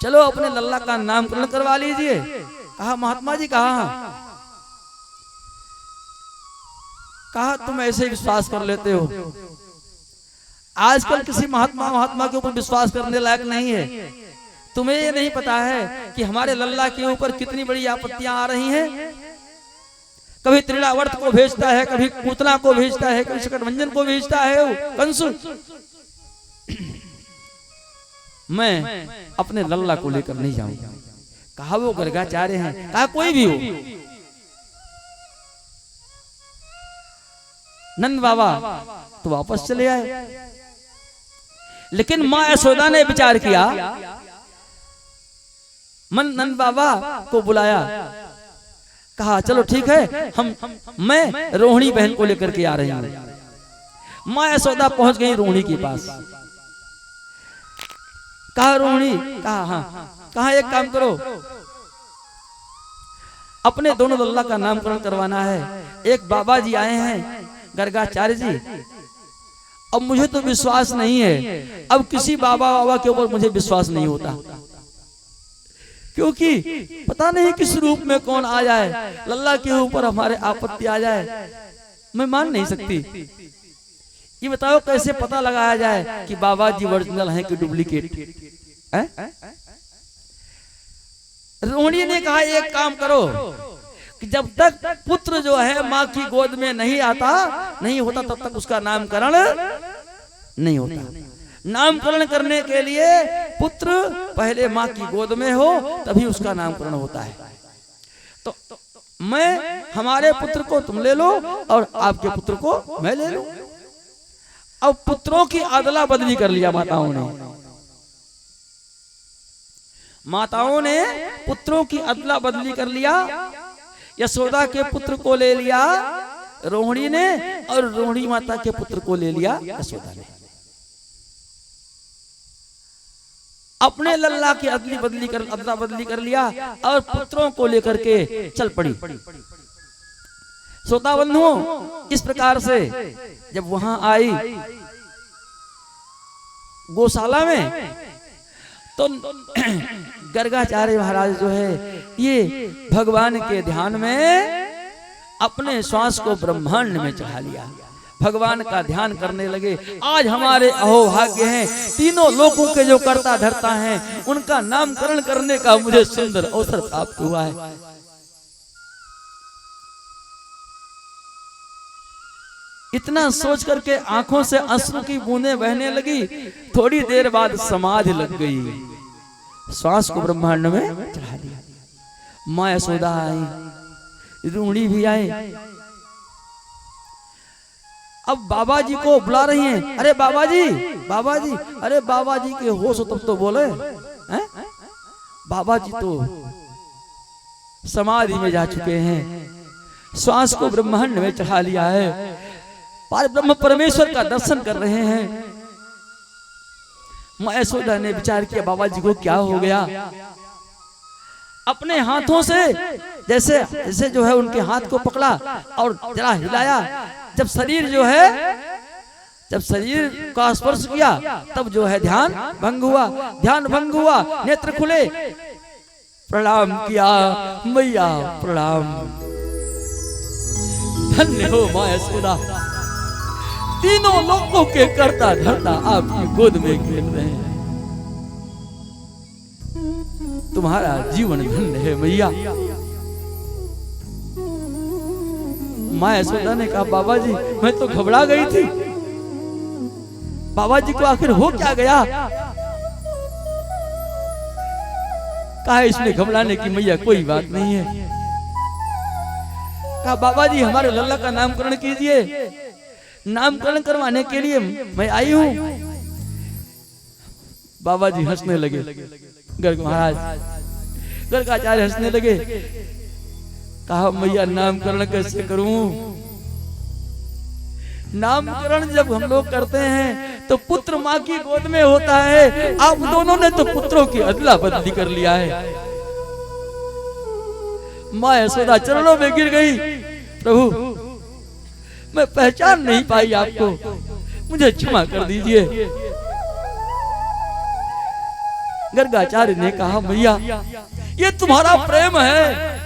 चलो अपने लल्ला का नामकरण करवा लीजिए। कहा महात्मा जी कहा? कहा तुम ऐसे विश्वास कर लेते हो, आजकल किसी महात्मा के ऊपर विश्वास करने लायक नहीं है। तुम्हें ये नहीं पता है कि हमारे लल्ला के ऊपर कितनी बड़ी आपत्तियां आ रही हैं। कभी त्रिलावर्त को भेजता है, कभी पूतना को भेजता है, कभी शकटभंजन को भेजता है कंस। मैं अपने लल्ला को लेकर नहीं जाऊंगा। कहा वो गर्गाचार्य हैं? कहा कोई भी हो। नंद बाबा तो वापस चले आए, लेकिन मां यशोदा ने विचार किया, नंद बाबा को बुलाया, कहा चलो ठीक है, मैं रोहिणी बहन को लेकर के आ रही हूं। मां यशोदा पहुंच गई रोहिणी के पास। कहा रोहिणी? कहा हाँ। कहा एक काम करो, अपने दोनों लल्ला का नामकरण करवाना है। एक बाबा जी आए हैं गर्गाचार्य जी, अब मुझे तो विश्वास नहीं है, अब किसी बाबा के ऊपर मुझे विश्वास नहीं होता, क्योंकि पता नहीं किस रूप में कौन आ जाए, लल्ला के ऊपर हमारे आपत्ति आ जाए, मैं मान नहीं सकती। ये बताओ कैसे पता लगाया जाए कि बाबा जी ओरिजिनल हैं कि डुप्लीकेट है? रोहिणी ने कहा एक काम करो कि जब तक पुत्र जो है माँ की गोद में नहीं होता तब तक उसका नामकरण नहीं होता। नामकरण करने के लिए पुत्र पहले माँ की गोद में हो तभी उसका नामकरण होता है। तो हमारे पुत्र को तुम ले लो और आपके पुत्र को मैं ले लूं। अब पुत्रों की अदला बदली कर लिया माताओं ने पुत्रों की अदला बदली कर लिया। यशोदा के पुत्र को ले लिया रोहिणी ने और रोहिणी माता के पुत्र को ले लिया यशोदा ने। अपने लल्ला की अदला बदली कर लिया और पुत्रों को लेकर के चल पड़ी। श्रोता बंधुओं, इस प्रकार से जब वहां आई गौशाला में तो गर्गाचार्य महाराज जो है ये भगवान के ध्यान में अपने श्वास को ब्रह्मांड में चढ़ा लिया, भगवान का ध्यान करने लगे। आज हमारे अहोभाग्य हैं, तीनों लोकों के जो कर्ता धर्ता हैं उनका नामकरण करने का मुझे सुंदर अवसर प्राप्त हुआ है। इतना सोच करके आंखों से अश्रु की बूंदें बहने लगी। थोड़ी देर बाद समाधि लग गई, श्वास को ब्रह्मांड में चढ़ा दिया। माँ यशोदा आई, रूणी भी आई। अब बाबा जी को बुला रही हैं। अरे बाबा जी, बाबा जी, अरे बाबा जी के होश हो तब तो बोले हैं? बाबा जी तो समाधि में जा चुके हैं, श्वास को ब्रह्मांड में चढ़ा लिया है, पार ब्रह्म परमेश्वर का दर्शन कर रहे हैं। माँ यशोदा ने विचार किया बाबा जी को क्या हो गया। अपने हाथों से जैसे जैसे जो है उनके हाथ को पकड़ा और जरा हिलाया। जब शरीर जो है, जब शरीर का स्पर्श किया तब जो है ध्यान भंग हुआ। ध्यान भंग हुआ, नेत्र खुले, प्रणाम किया, मैया प्रणाम। धन्य हो माँ यशोदा, तीनों लोगों के कर्ता धर्ता आपकी गोद में खेल रहे हैं, तुम्हारा जीवन धन्य है मैया। माँ यशोदा ने कहा बाबा जी मैं तो घबरा गई थी, बाबा जी को आखिर हो क्या गया। कहा इसमें घबराने की मैया कोई बात नहीं है। कहा बाबा जी हमारे लल्ला का नामकरण कीजिए, नामकरण करवाने के लिए मैं आई हूं। बाबा जी हंसने लगे, गर्ग महाराज गर्गाचार्य हंसने लगे। कहा मैया नामकरण कैसे करूं। नामकरण जब हम लोग करते हैं तो पुत्र माँ की गोद में होता है, आप दोनों ने तो पुत्रों की अदला बदली कर लिया है। माँ यशोदा चरणों में गिर गई, प्रभु मैं पहचान नहीं पाई आपको, मुझे क्षमा कर दीजिए। गर्गाचार्य ने कहा मैया ये तुम्हारा प्रेम है,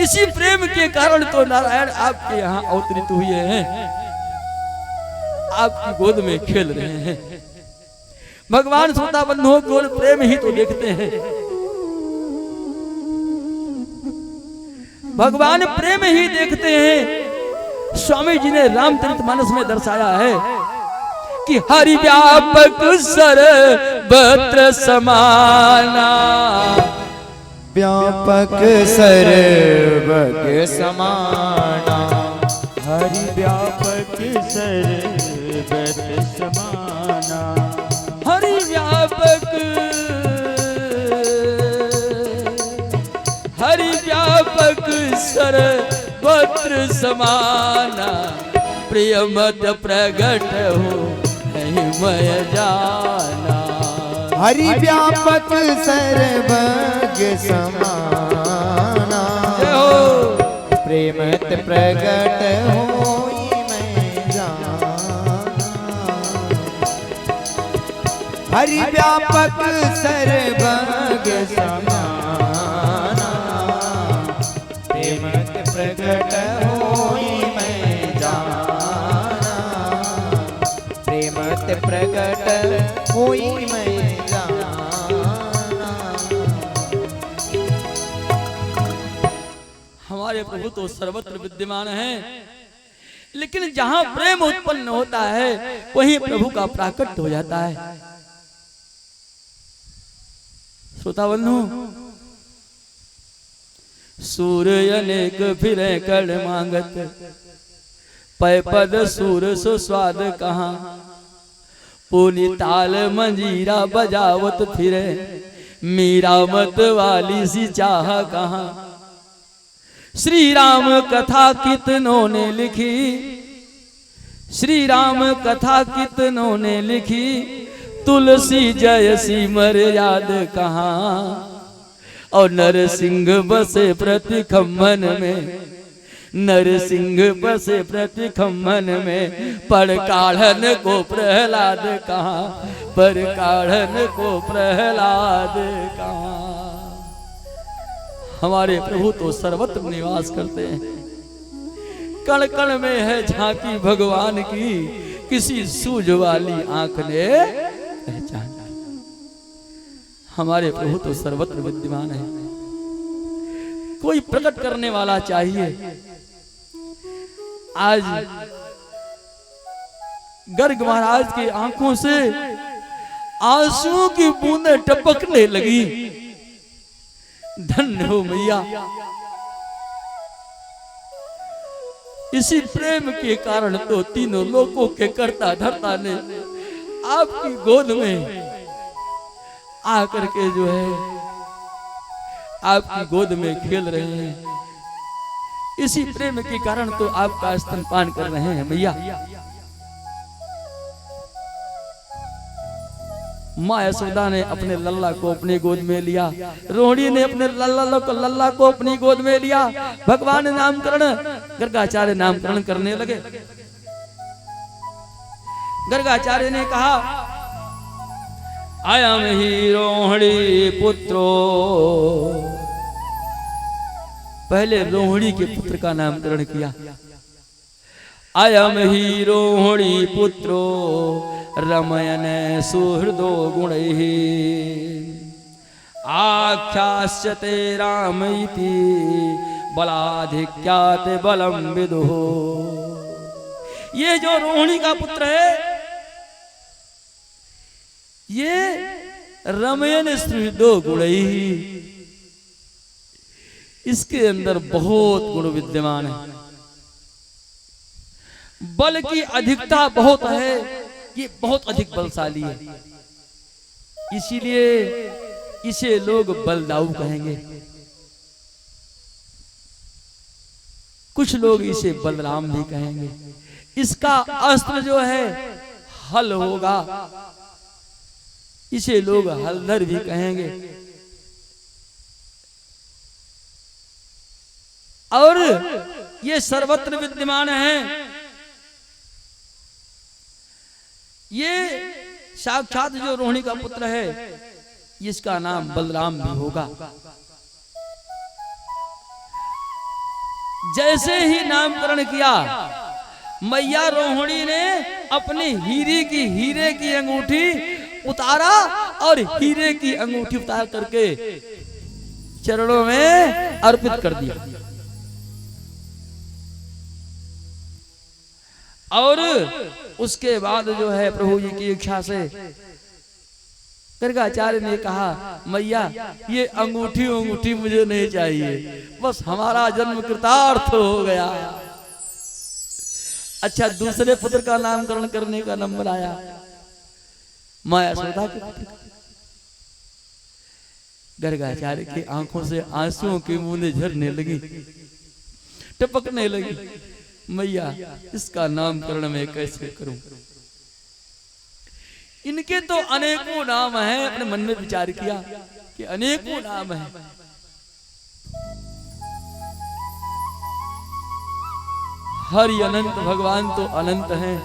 इसी प्रेम के कारण तो नारायण आपके यहाँ अवतरित हुए हैं, आपकी गोद में खेल रहे हैं। भगवान श्रोता बंधुओं को प्रेम ही तो देखते हैं, भगवान प्रेम ही देखते हैं। स्वामी जी ने रामचरितमानस में दर्शाया है कि हरि व्यापक सर्वत्र समाना, व्यापक सर्वज्ञ समाना, हरि व्यापक सर्वत्र समाना, हरि व्यापक, हरि व्यापक सर्वत्र समाना, प्रियमत प्रगट हो नहीं मैं जाना। हरि व्यापक सर्वज्ञ समाना, प्रेमत प्रगट होई मैं जाना। हरि व्यापक सर्वज्ञ समाना, प्रेमत प्रगट होई मैं जाना। प्रेमत प्रगट होई मैं जाना। हमारे प्रभु तो सर्वत्र विद्यमान हैं, लेकिन जहां प्रेम उत्पन्न होता है वहीं प्रभु का प्राकट्य हो जाता है। श्रोता बंधु, सूर्य अनेक फिरे कड़ मांगत, पै पद सूर सुस्वाद कहाँ, पुनि ताल मंजीरा बजावत फिरे, मीरा मत वाली सी चाह कहाँ। श्री राम कथा कितनों ने लिखी, श्री राम कथा कितनों ने लिखी, तुलसी जयसी मर्याद कहाँ, और नरसिंह बसे प्रति खम्मन में, नरसिंह बसे प्रति खम्मन में, पर काढ़न को प्रहलाद कहाँ, पर काढ़न को प्रहलाद कहाँ। हमारे प्रभु तो सर्वत्र निवास करते हैं, कण कण में है झांकी भगवान की, किसी सूझ वाली आंख ने पहचान। हमारे प्रभु तो सर्वत्र विद्यमान है, कोई प्रकट करने वाला चाहिए। आज गर्ग महाराज की आंखों से आंसुओं की बूंदें टपकने लगी। धन्य हो मैया, इसी प्रेम के कारण तो तीनों लोकों के कर्ता धर्ता ने आपकी गोद में आकर के जो है आपकी गोद में खेल रहे हैं। इसी प्रेम के कारण तो आपका स्तनपान कर रहे हैं मैया। माँ यशोदा ने अपने लल्ला को अपनी गोद में लिया, रोहिणी ने अपने लल्ला को अपनी गोद में लिया। भगवान नामकरण गर्गाचार्य नामकरण करने लगे। गर्गाचार्य ने कहा, अयम ही रोहिणी पुत्रो, पहले रोहिणी के पुत्र का नामकरण किया। अयम ही रोहिणी पुत्रो रमयन सुहृदो गुणैः, आख्यास्यते राम इति बलाधिक्यात् बलम विदुः। ये जो रोहिणी का पुत्र है, ये रमयन सुहृदो गुणैः, इसके अंदर बहुत गुण विद्यमान है, बल की अधिकता बहुत है, ये बहुत अधिक बलशाली है, इसीलिए इसे लोग बलदाऊ कहेंगे। कुछ लोग इसे बलराम भी कहेंगे। इसका अस्त्र जो है हल होगा, इसे लोग हलधर भी कहेंगे। और ये सर्वत्र विद्यमान है। ये साक्षात जो रोहिणी का पुत्र है, इसका नाम बलराम भी होगा। जैसे ही नामकरण किया, मैया रोहिणी ने अपनी हीरे की अंगूठी उतारा और हीरे की अंगूठी उतार करके चरणों में अर्पित कर दिया। और उसके बाद जो है प्रभु जी की इच्छा से गर्गाचार्य ने कहा, मैया ये अंगूठी मुझे नहीं चाहिए, बस हमारा जन्म कृतार्थ हो गया। अच्छा, दूसरे पुत्र का नामकरण करने का नंबर आया, माँ यशोदा के पुत्र का। गर्गाचार्य की आंखों से आंसुओं की बूंदें झरने लगी, टपकने लगी। मैया इसका नामकरण मैं कैसे करूं? इनके तो अनेकों नाम हैं। अपने मन में विचार किया कि अनेकों नाम हैं। हरि अनंत, भगवान तो अनंत हैं।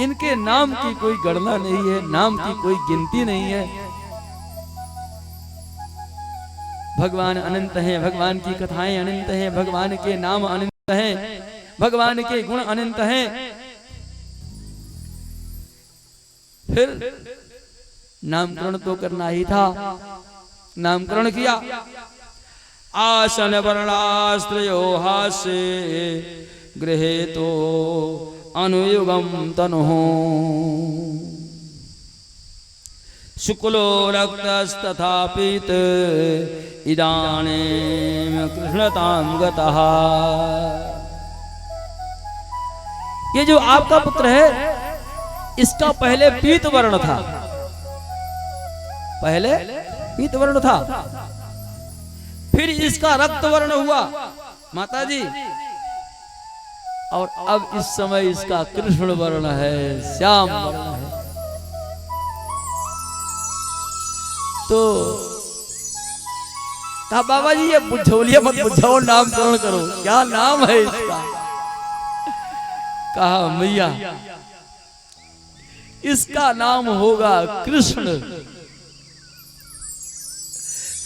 इनके नाम की कोई गणना नहीं है, नाम की कोई गिनती नहीं है। भगवान अनंत हैं, भगवान की कथाएं अनंत हैं, भगवान के नाम अनंत हैं, भगवान के गुण अनंत हैं। फिर नामकरण तो करना ही था। नामकरण किया। आसन वर्णास्त्रयो हासे गृहे तो अनुयुगम तनुः, शुक्लो रक्तस्तथा पीत इदानीं कृष्णतां गतः। ये जो आपका पुत्र है, इसका पहले पीत वर्ण था, पहले पीत वर्ण था, फिर इसका रक्त वर्ण हुआ माता जी, और अब इस समय इसका कृष्ण वर्ण है, श्याम वर्ण है। तो कहा बाबा जी ये बुझौलिया मत बुझाओ, नामकरण करो, क्या नाम है इसका? कहा मैया इसका नाम होगा कृष्ण।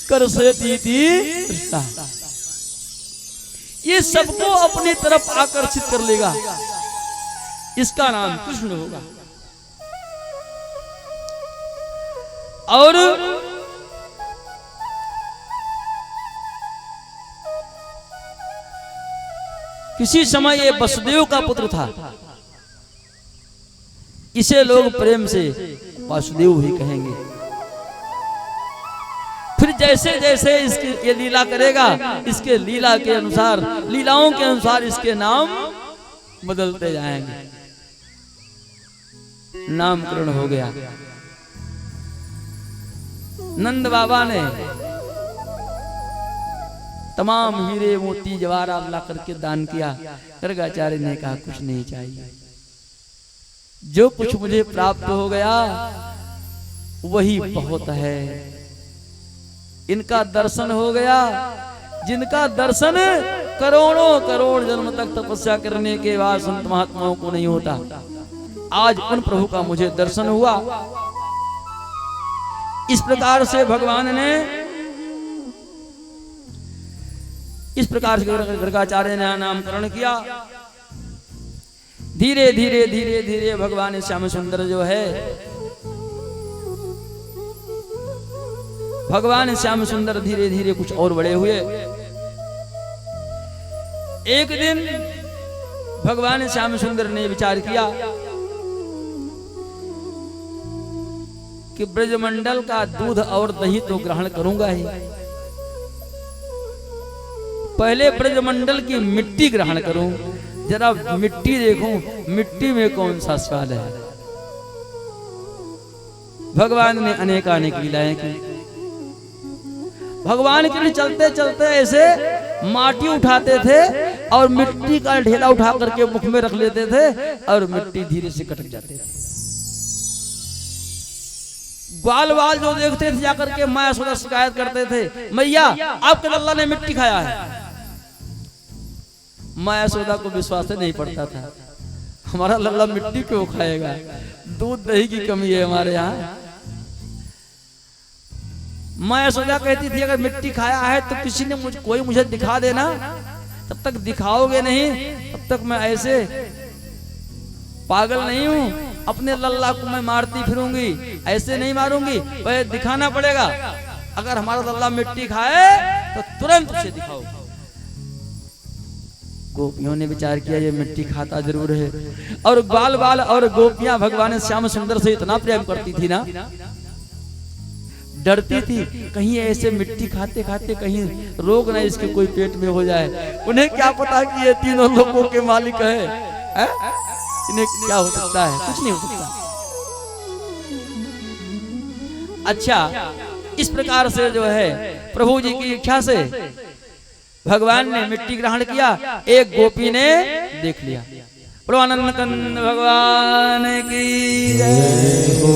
कर से दीदी कृष्णा, ये सबको अपनी तरफ आकर्षित कर लेगा, इसका नाम कृष्ण होगा। और किसी समय ये वसुदेव का पुत्र था, इसे लोग प्रेम से वासुदेव ही कहेंगे। फिर जैसे जैसे इसकी ये लीला करेगा, इसके लीला के अनुसार, लीलाओं के अनुसार इसके नाम बदलते जाएंगे। नामकरण हो गया। नंद बाबा ने तमाम हीरे मोती जवाहरात ला करके दान किया। गर्गाचार्य ने कहा कुछ नहीं चाहिए, जो कुछ मुझे प्राप्त हो गया वही बहुत है। इनका दर्शन हो गया, जिनका दर्शन करोड़ों करोड़ जन्म तक तपस्या करने के बाद संत महात्माओं को नहीं होता, आज उन प्रभु का मुझे दर्शन हुआ। इस प्रकार से भगवान ने, इस प्रकार से गर्गाचार्य ने नामकरण किया। धीरे धीरे धीरे धीरे भगवान श्याम सुंदर जो है, भगवान श्याम सुंदर धीरे धीरे कुछ और बड़े हुए। एक दिन भगवान श्याम सुंदर ने विचार किया कि ब्रजमंडल का दूध और दही तो ग्रहण करूंगा ही, पहले ब्रजमंडल की मिट्टी ग्रहण करूं, जरा मिट्टी देखूं, मिट्टी में कौन सा स्वाद है। भगवान ने अनेकानेक लीलाएं की। भगवान के लिए चलते चलते ऐसे माटी उठाते थे और मिट्टी का ढेला उठा करके मुख में रख लेते थे और मिट्टी धीरे से कटक जाते थे। ग्वाल वाल जो देखते थे जाकर के माँ यशोदा शिकायत करते थे, मैया आपके लल्ला ने मिट्टी खाया है। माँ यशोदा को विश्वास नहीं पड़ता था, हमारा लल्ला मिट्टी क्यों खाएगा, दूध दही की कमी है हमारे यहाँ। माँ यशोदा कहती थी अगर मिट्टी खाया है तो किसी ने कोई मुझे दिखा देना, तब तक दिखाओगे नहीं तब तक मैं ऐसे पागल नहीं हूं, अपने लल्ला को मैं मारती फिरूंगी, ऐसे नहीं मारूंगी, वह दिखाना पड़ेगा। अगर हमारा लल्ला मिट्टी खाए तो तुरंत उसे दिखाओ। गोपियों ने विचार किया ये मिट्टी खाता जरूर है, और बाल बाल और गोपियां भगवान श्याम सुंदर से इतना प्रेम करती थी ना, डरती थी कहीं ऐसे मिट्टी खाते खाते कहीं रोग ना इसके कोई पेट में हो जाए। उन्हें क्या पता कि ये तीनों लोगों के मालिक है, इन्हें क्या हो सकता है, कुछ नहीं हो सकता। अच्छा, इस प्रकार से जो है प्रभु जी की इच्छा से भगवान ने मिट्टी ग्रहण किया। एक गोपी ने देख लिया। आनंद कंद भगवान की जय हो।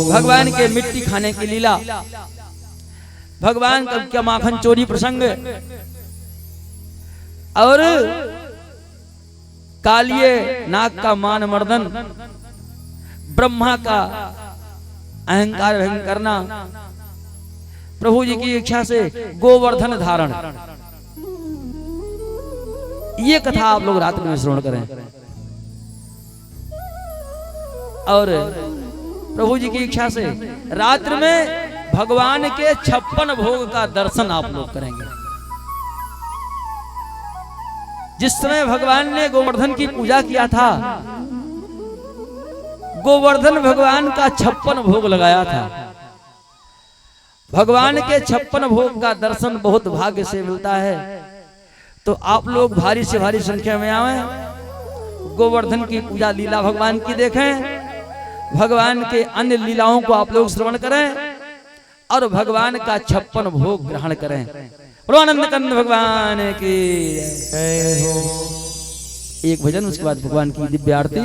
भगवान के मिट्टी खाने की लीला, भगवान का माखन चोरी प्रसंग, और कालिये नाग का मान मर्दन, ब्रह्मा का अहंकार भंग करना, प्रभु जी की इच्छा से गोवर्धन धारण, ये कथा आप लोग रात्रि में श्रवण करें। और प्रभु जी की इच्छा से रात्रि में भगवान के 56 भोग का दर्शन आप लोग करेंगे। जिस समय भगवान ने गोवर्धन की पूजा किया था, गोवर्धन भगवान का 56 भोग लगाया था। भगवान के 56 भोग का दर्शन बहुत भाग्य से मिलता है, तो आप लोग भारी से भारी संख्या में आए, गोवर्धन की पूजा लीला भगवान की देखें, भगवान के अन्य लीलाओं को आप लोग श्रवण करें और भगवान का 56 भोग ग्रहण करें। आनंद कंद भगवान की जय हो। एक भजन, उसके बाद भगवान की दिव्य आरती।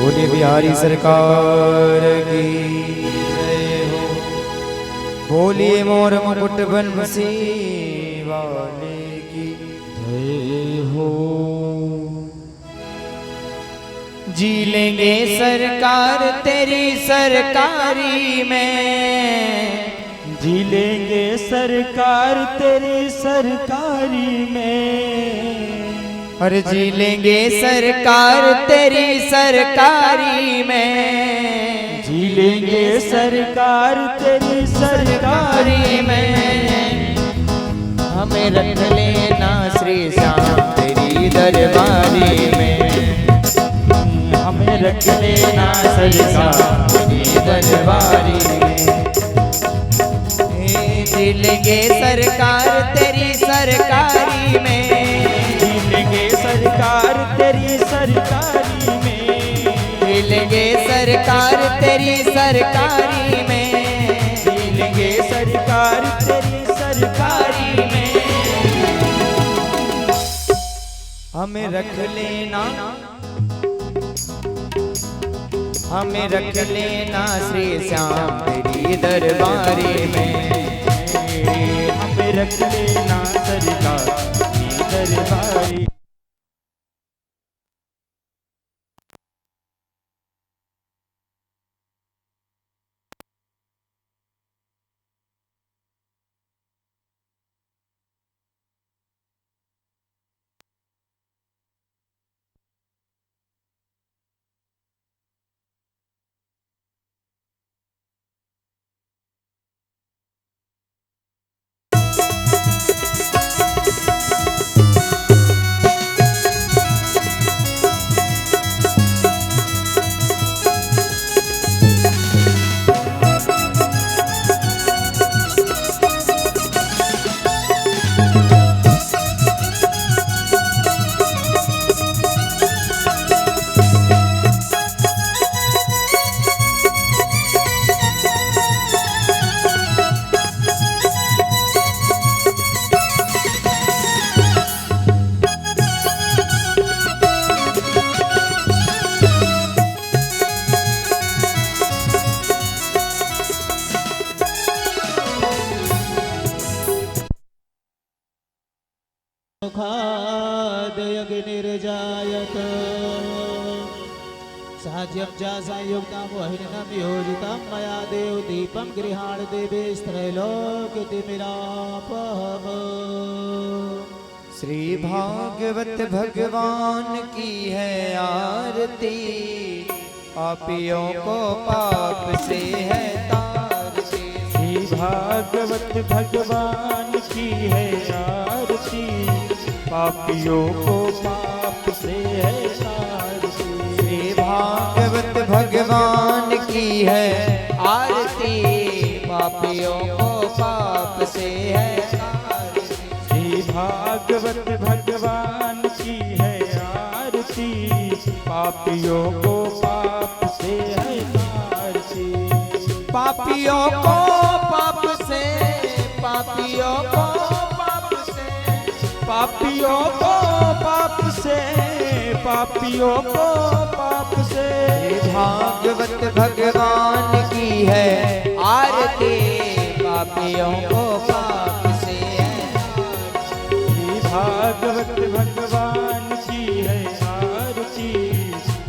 बोले बिहारी सरकार की जय हो। बोलिए मोर मुकुट बंसी वाले की जय हो। जी लेंगे सरकार तेरी सरकारी में, जी लेंगे सरकार तेरी सरकारी में। अरे जी लेंगे सरकार तेरी सरकारी में, जी लेंगे सरकार तेरी सरकारी में। हमें रख लेना श्री श्याम तेरी दरबारी में, हमें रख लेना सरकार तेरी दरबारी में। जी लेंगे सरकार तेरी सरकारी में, सरकार तेरी सरकारी में। मिलेंगे सरकार तेरी सरकारी में, मिलेंगे सरकार तेरी सरकारी में। हमें रख लेना, हमें रख लेना श्री श्याम तेरी दरबारी में। हमें रख लेना सरकार तेरी दरबारी। मुखादयग्निर्जायत साज्यं च संयुक्तं वह्निनं योजितं मया देव दीपं गृहाण देवेस्त्रैलोक्यतिमिरापहम्। श्री भागवत भगवान की है आरती, पापियों को पाप से है तारती। श्री भागवत भगवान की है आरती, पापियों को पाप से है तारती। श्री भागवत भगवान की है आरती, पापियों को पाप से है तारती। श्री भागवत भगवान की है आरती, पापियों को पाप से है तारती। पापियों को पाप से, पापियों को पाप से, पापियों को पाप से, पापियों को पाप से। भागवत भगवान की है आरती, पापियों को पाप से है। भागवत भगवान की है आरती,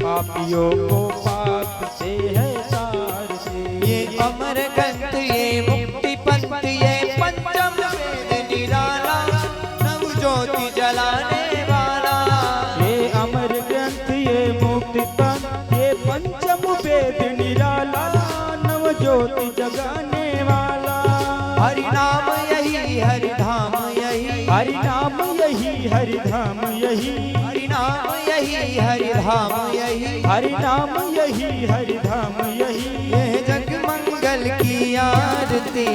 पापियों को पाप से है तारती। ये अमर ग्रंथ ये मुक्ति पंथ ये पंचम वेद निराला, नव ज्योति जलाने वाला। ये अमर ग्रंथ ये मुक्ति पंथ ये पंचम वेद निराला, नव ज्योति जगाने वाला। हरि नाम यही हरि धाम यही, हरि नाम यही हरि धाम यही, हरि नाम यही हरि धाम यही, हरि नाम यही हरि धाम यही। यह जग मंगल की आरती,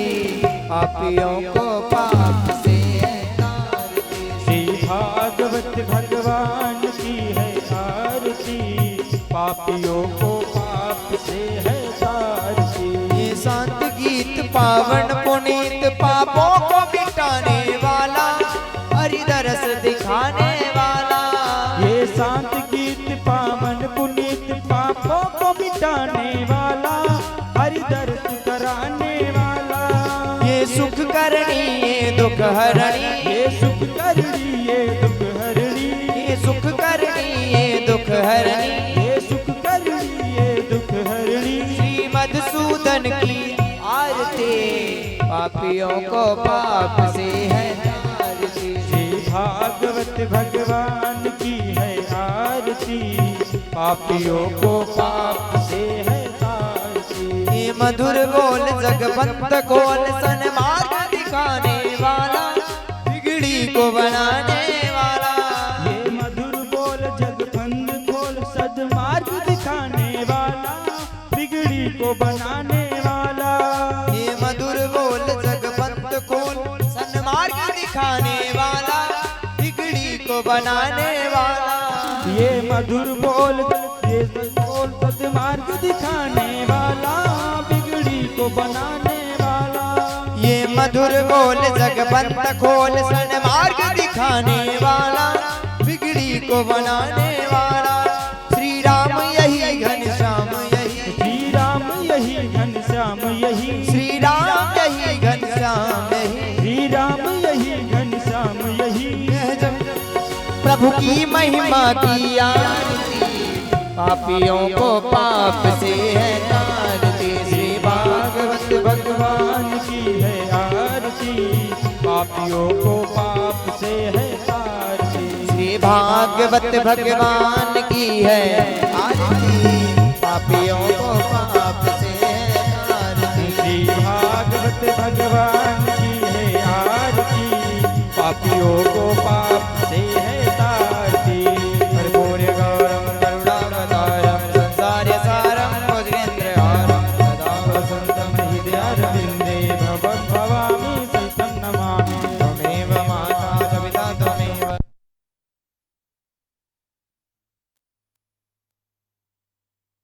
पापियों को पाप से है तारती। श्री भागवत भगवान की है आरती, पापियों को पाप से है तारती। ये शांत गीत पावन पुनीत पापों को मिटाने वाला, हरि दरस दिखाने वाला। ये शांत गीत पावन पुनीत पापों हरणी, ये सुख करणी ये दुख हरणी, ये सुख करणी ये दुख हरणी, ये सुख करणी ये दुख हरणी। श्री मधुसूदन की आरती, पापियों को पाप से है तारती। श्री भागवत भगवान की है आरती, पापियों को पाप से है तारती। ये मधुर बोल जगवंत खोल, सन्मार्ग दिखाने वाला, बिगड़ी को बनाने वाला। ये मधुर बोल जगवंत खोल, सद्मार्ग दिखाने वाला, बिगड़ी को बनाने वाला। ये मधुर बोल जगवंत खोल, सन्मार्ग दिखाने वाला, बिगड़ी को बनाने वाला। ये मधुर बोल ये बोल सद्मार्ग दिखाने वाला, बिगड़ी को बनाने वाला। ये मधुर बोल जगवंत खोल, सन्मार्ग दिखाने वाला, बिगड़ी को बनाने वाला। श्री राम यही घनश्याम यही, श्री राम यही घनश्याम यही, श्री राम यही घनश्याम यही। श्री राम यही घनश्याम यही। प्रभु की महिमा की आरती, पापियों को पाप से है तारती। श्री भागवत भगवान की है आरती, पापियों को पाप से है तारती। श्री भागवत भगवान की है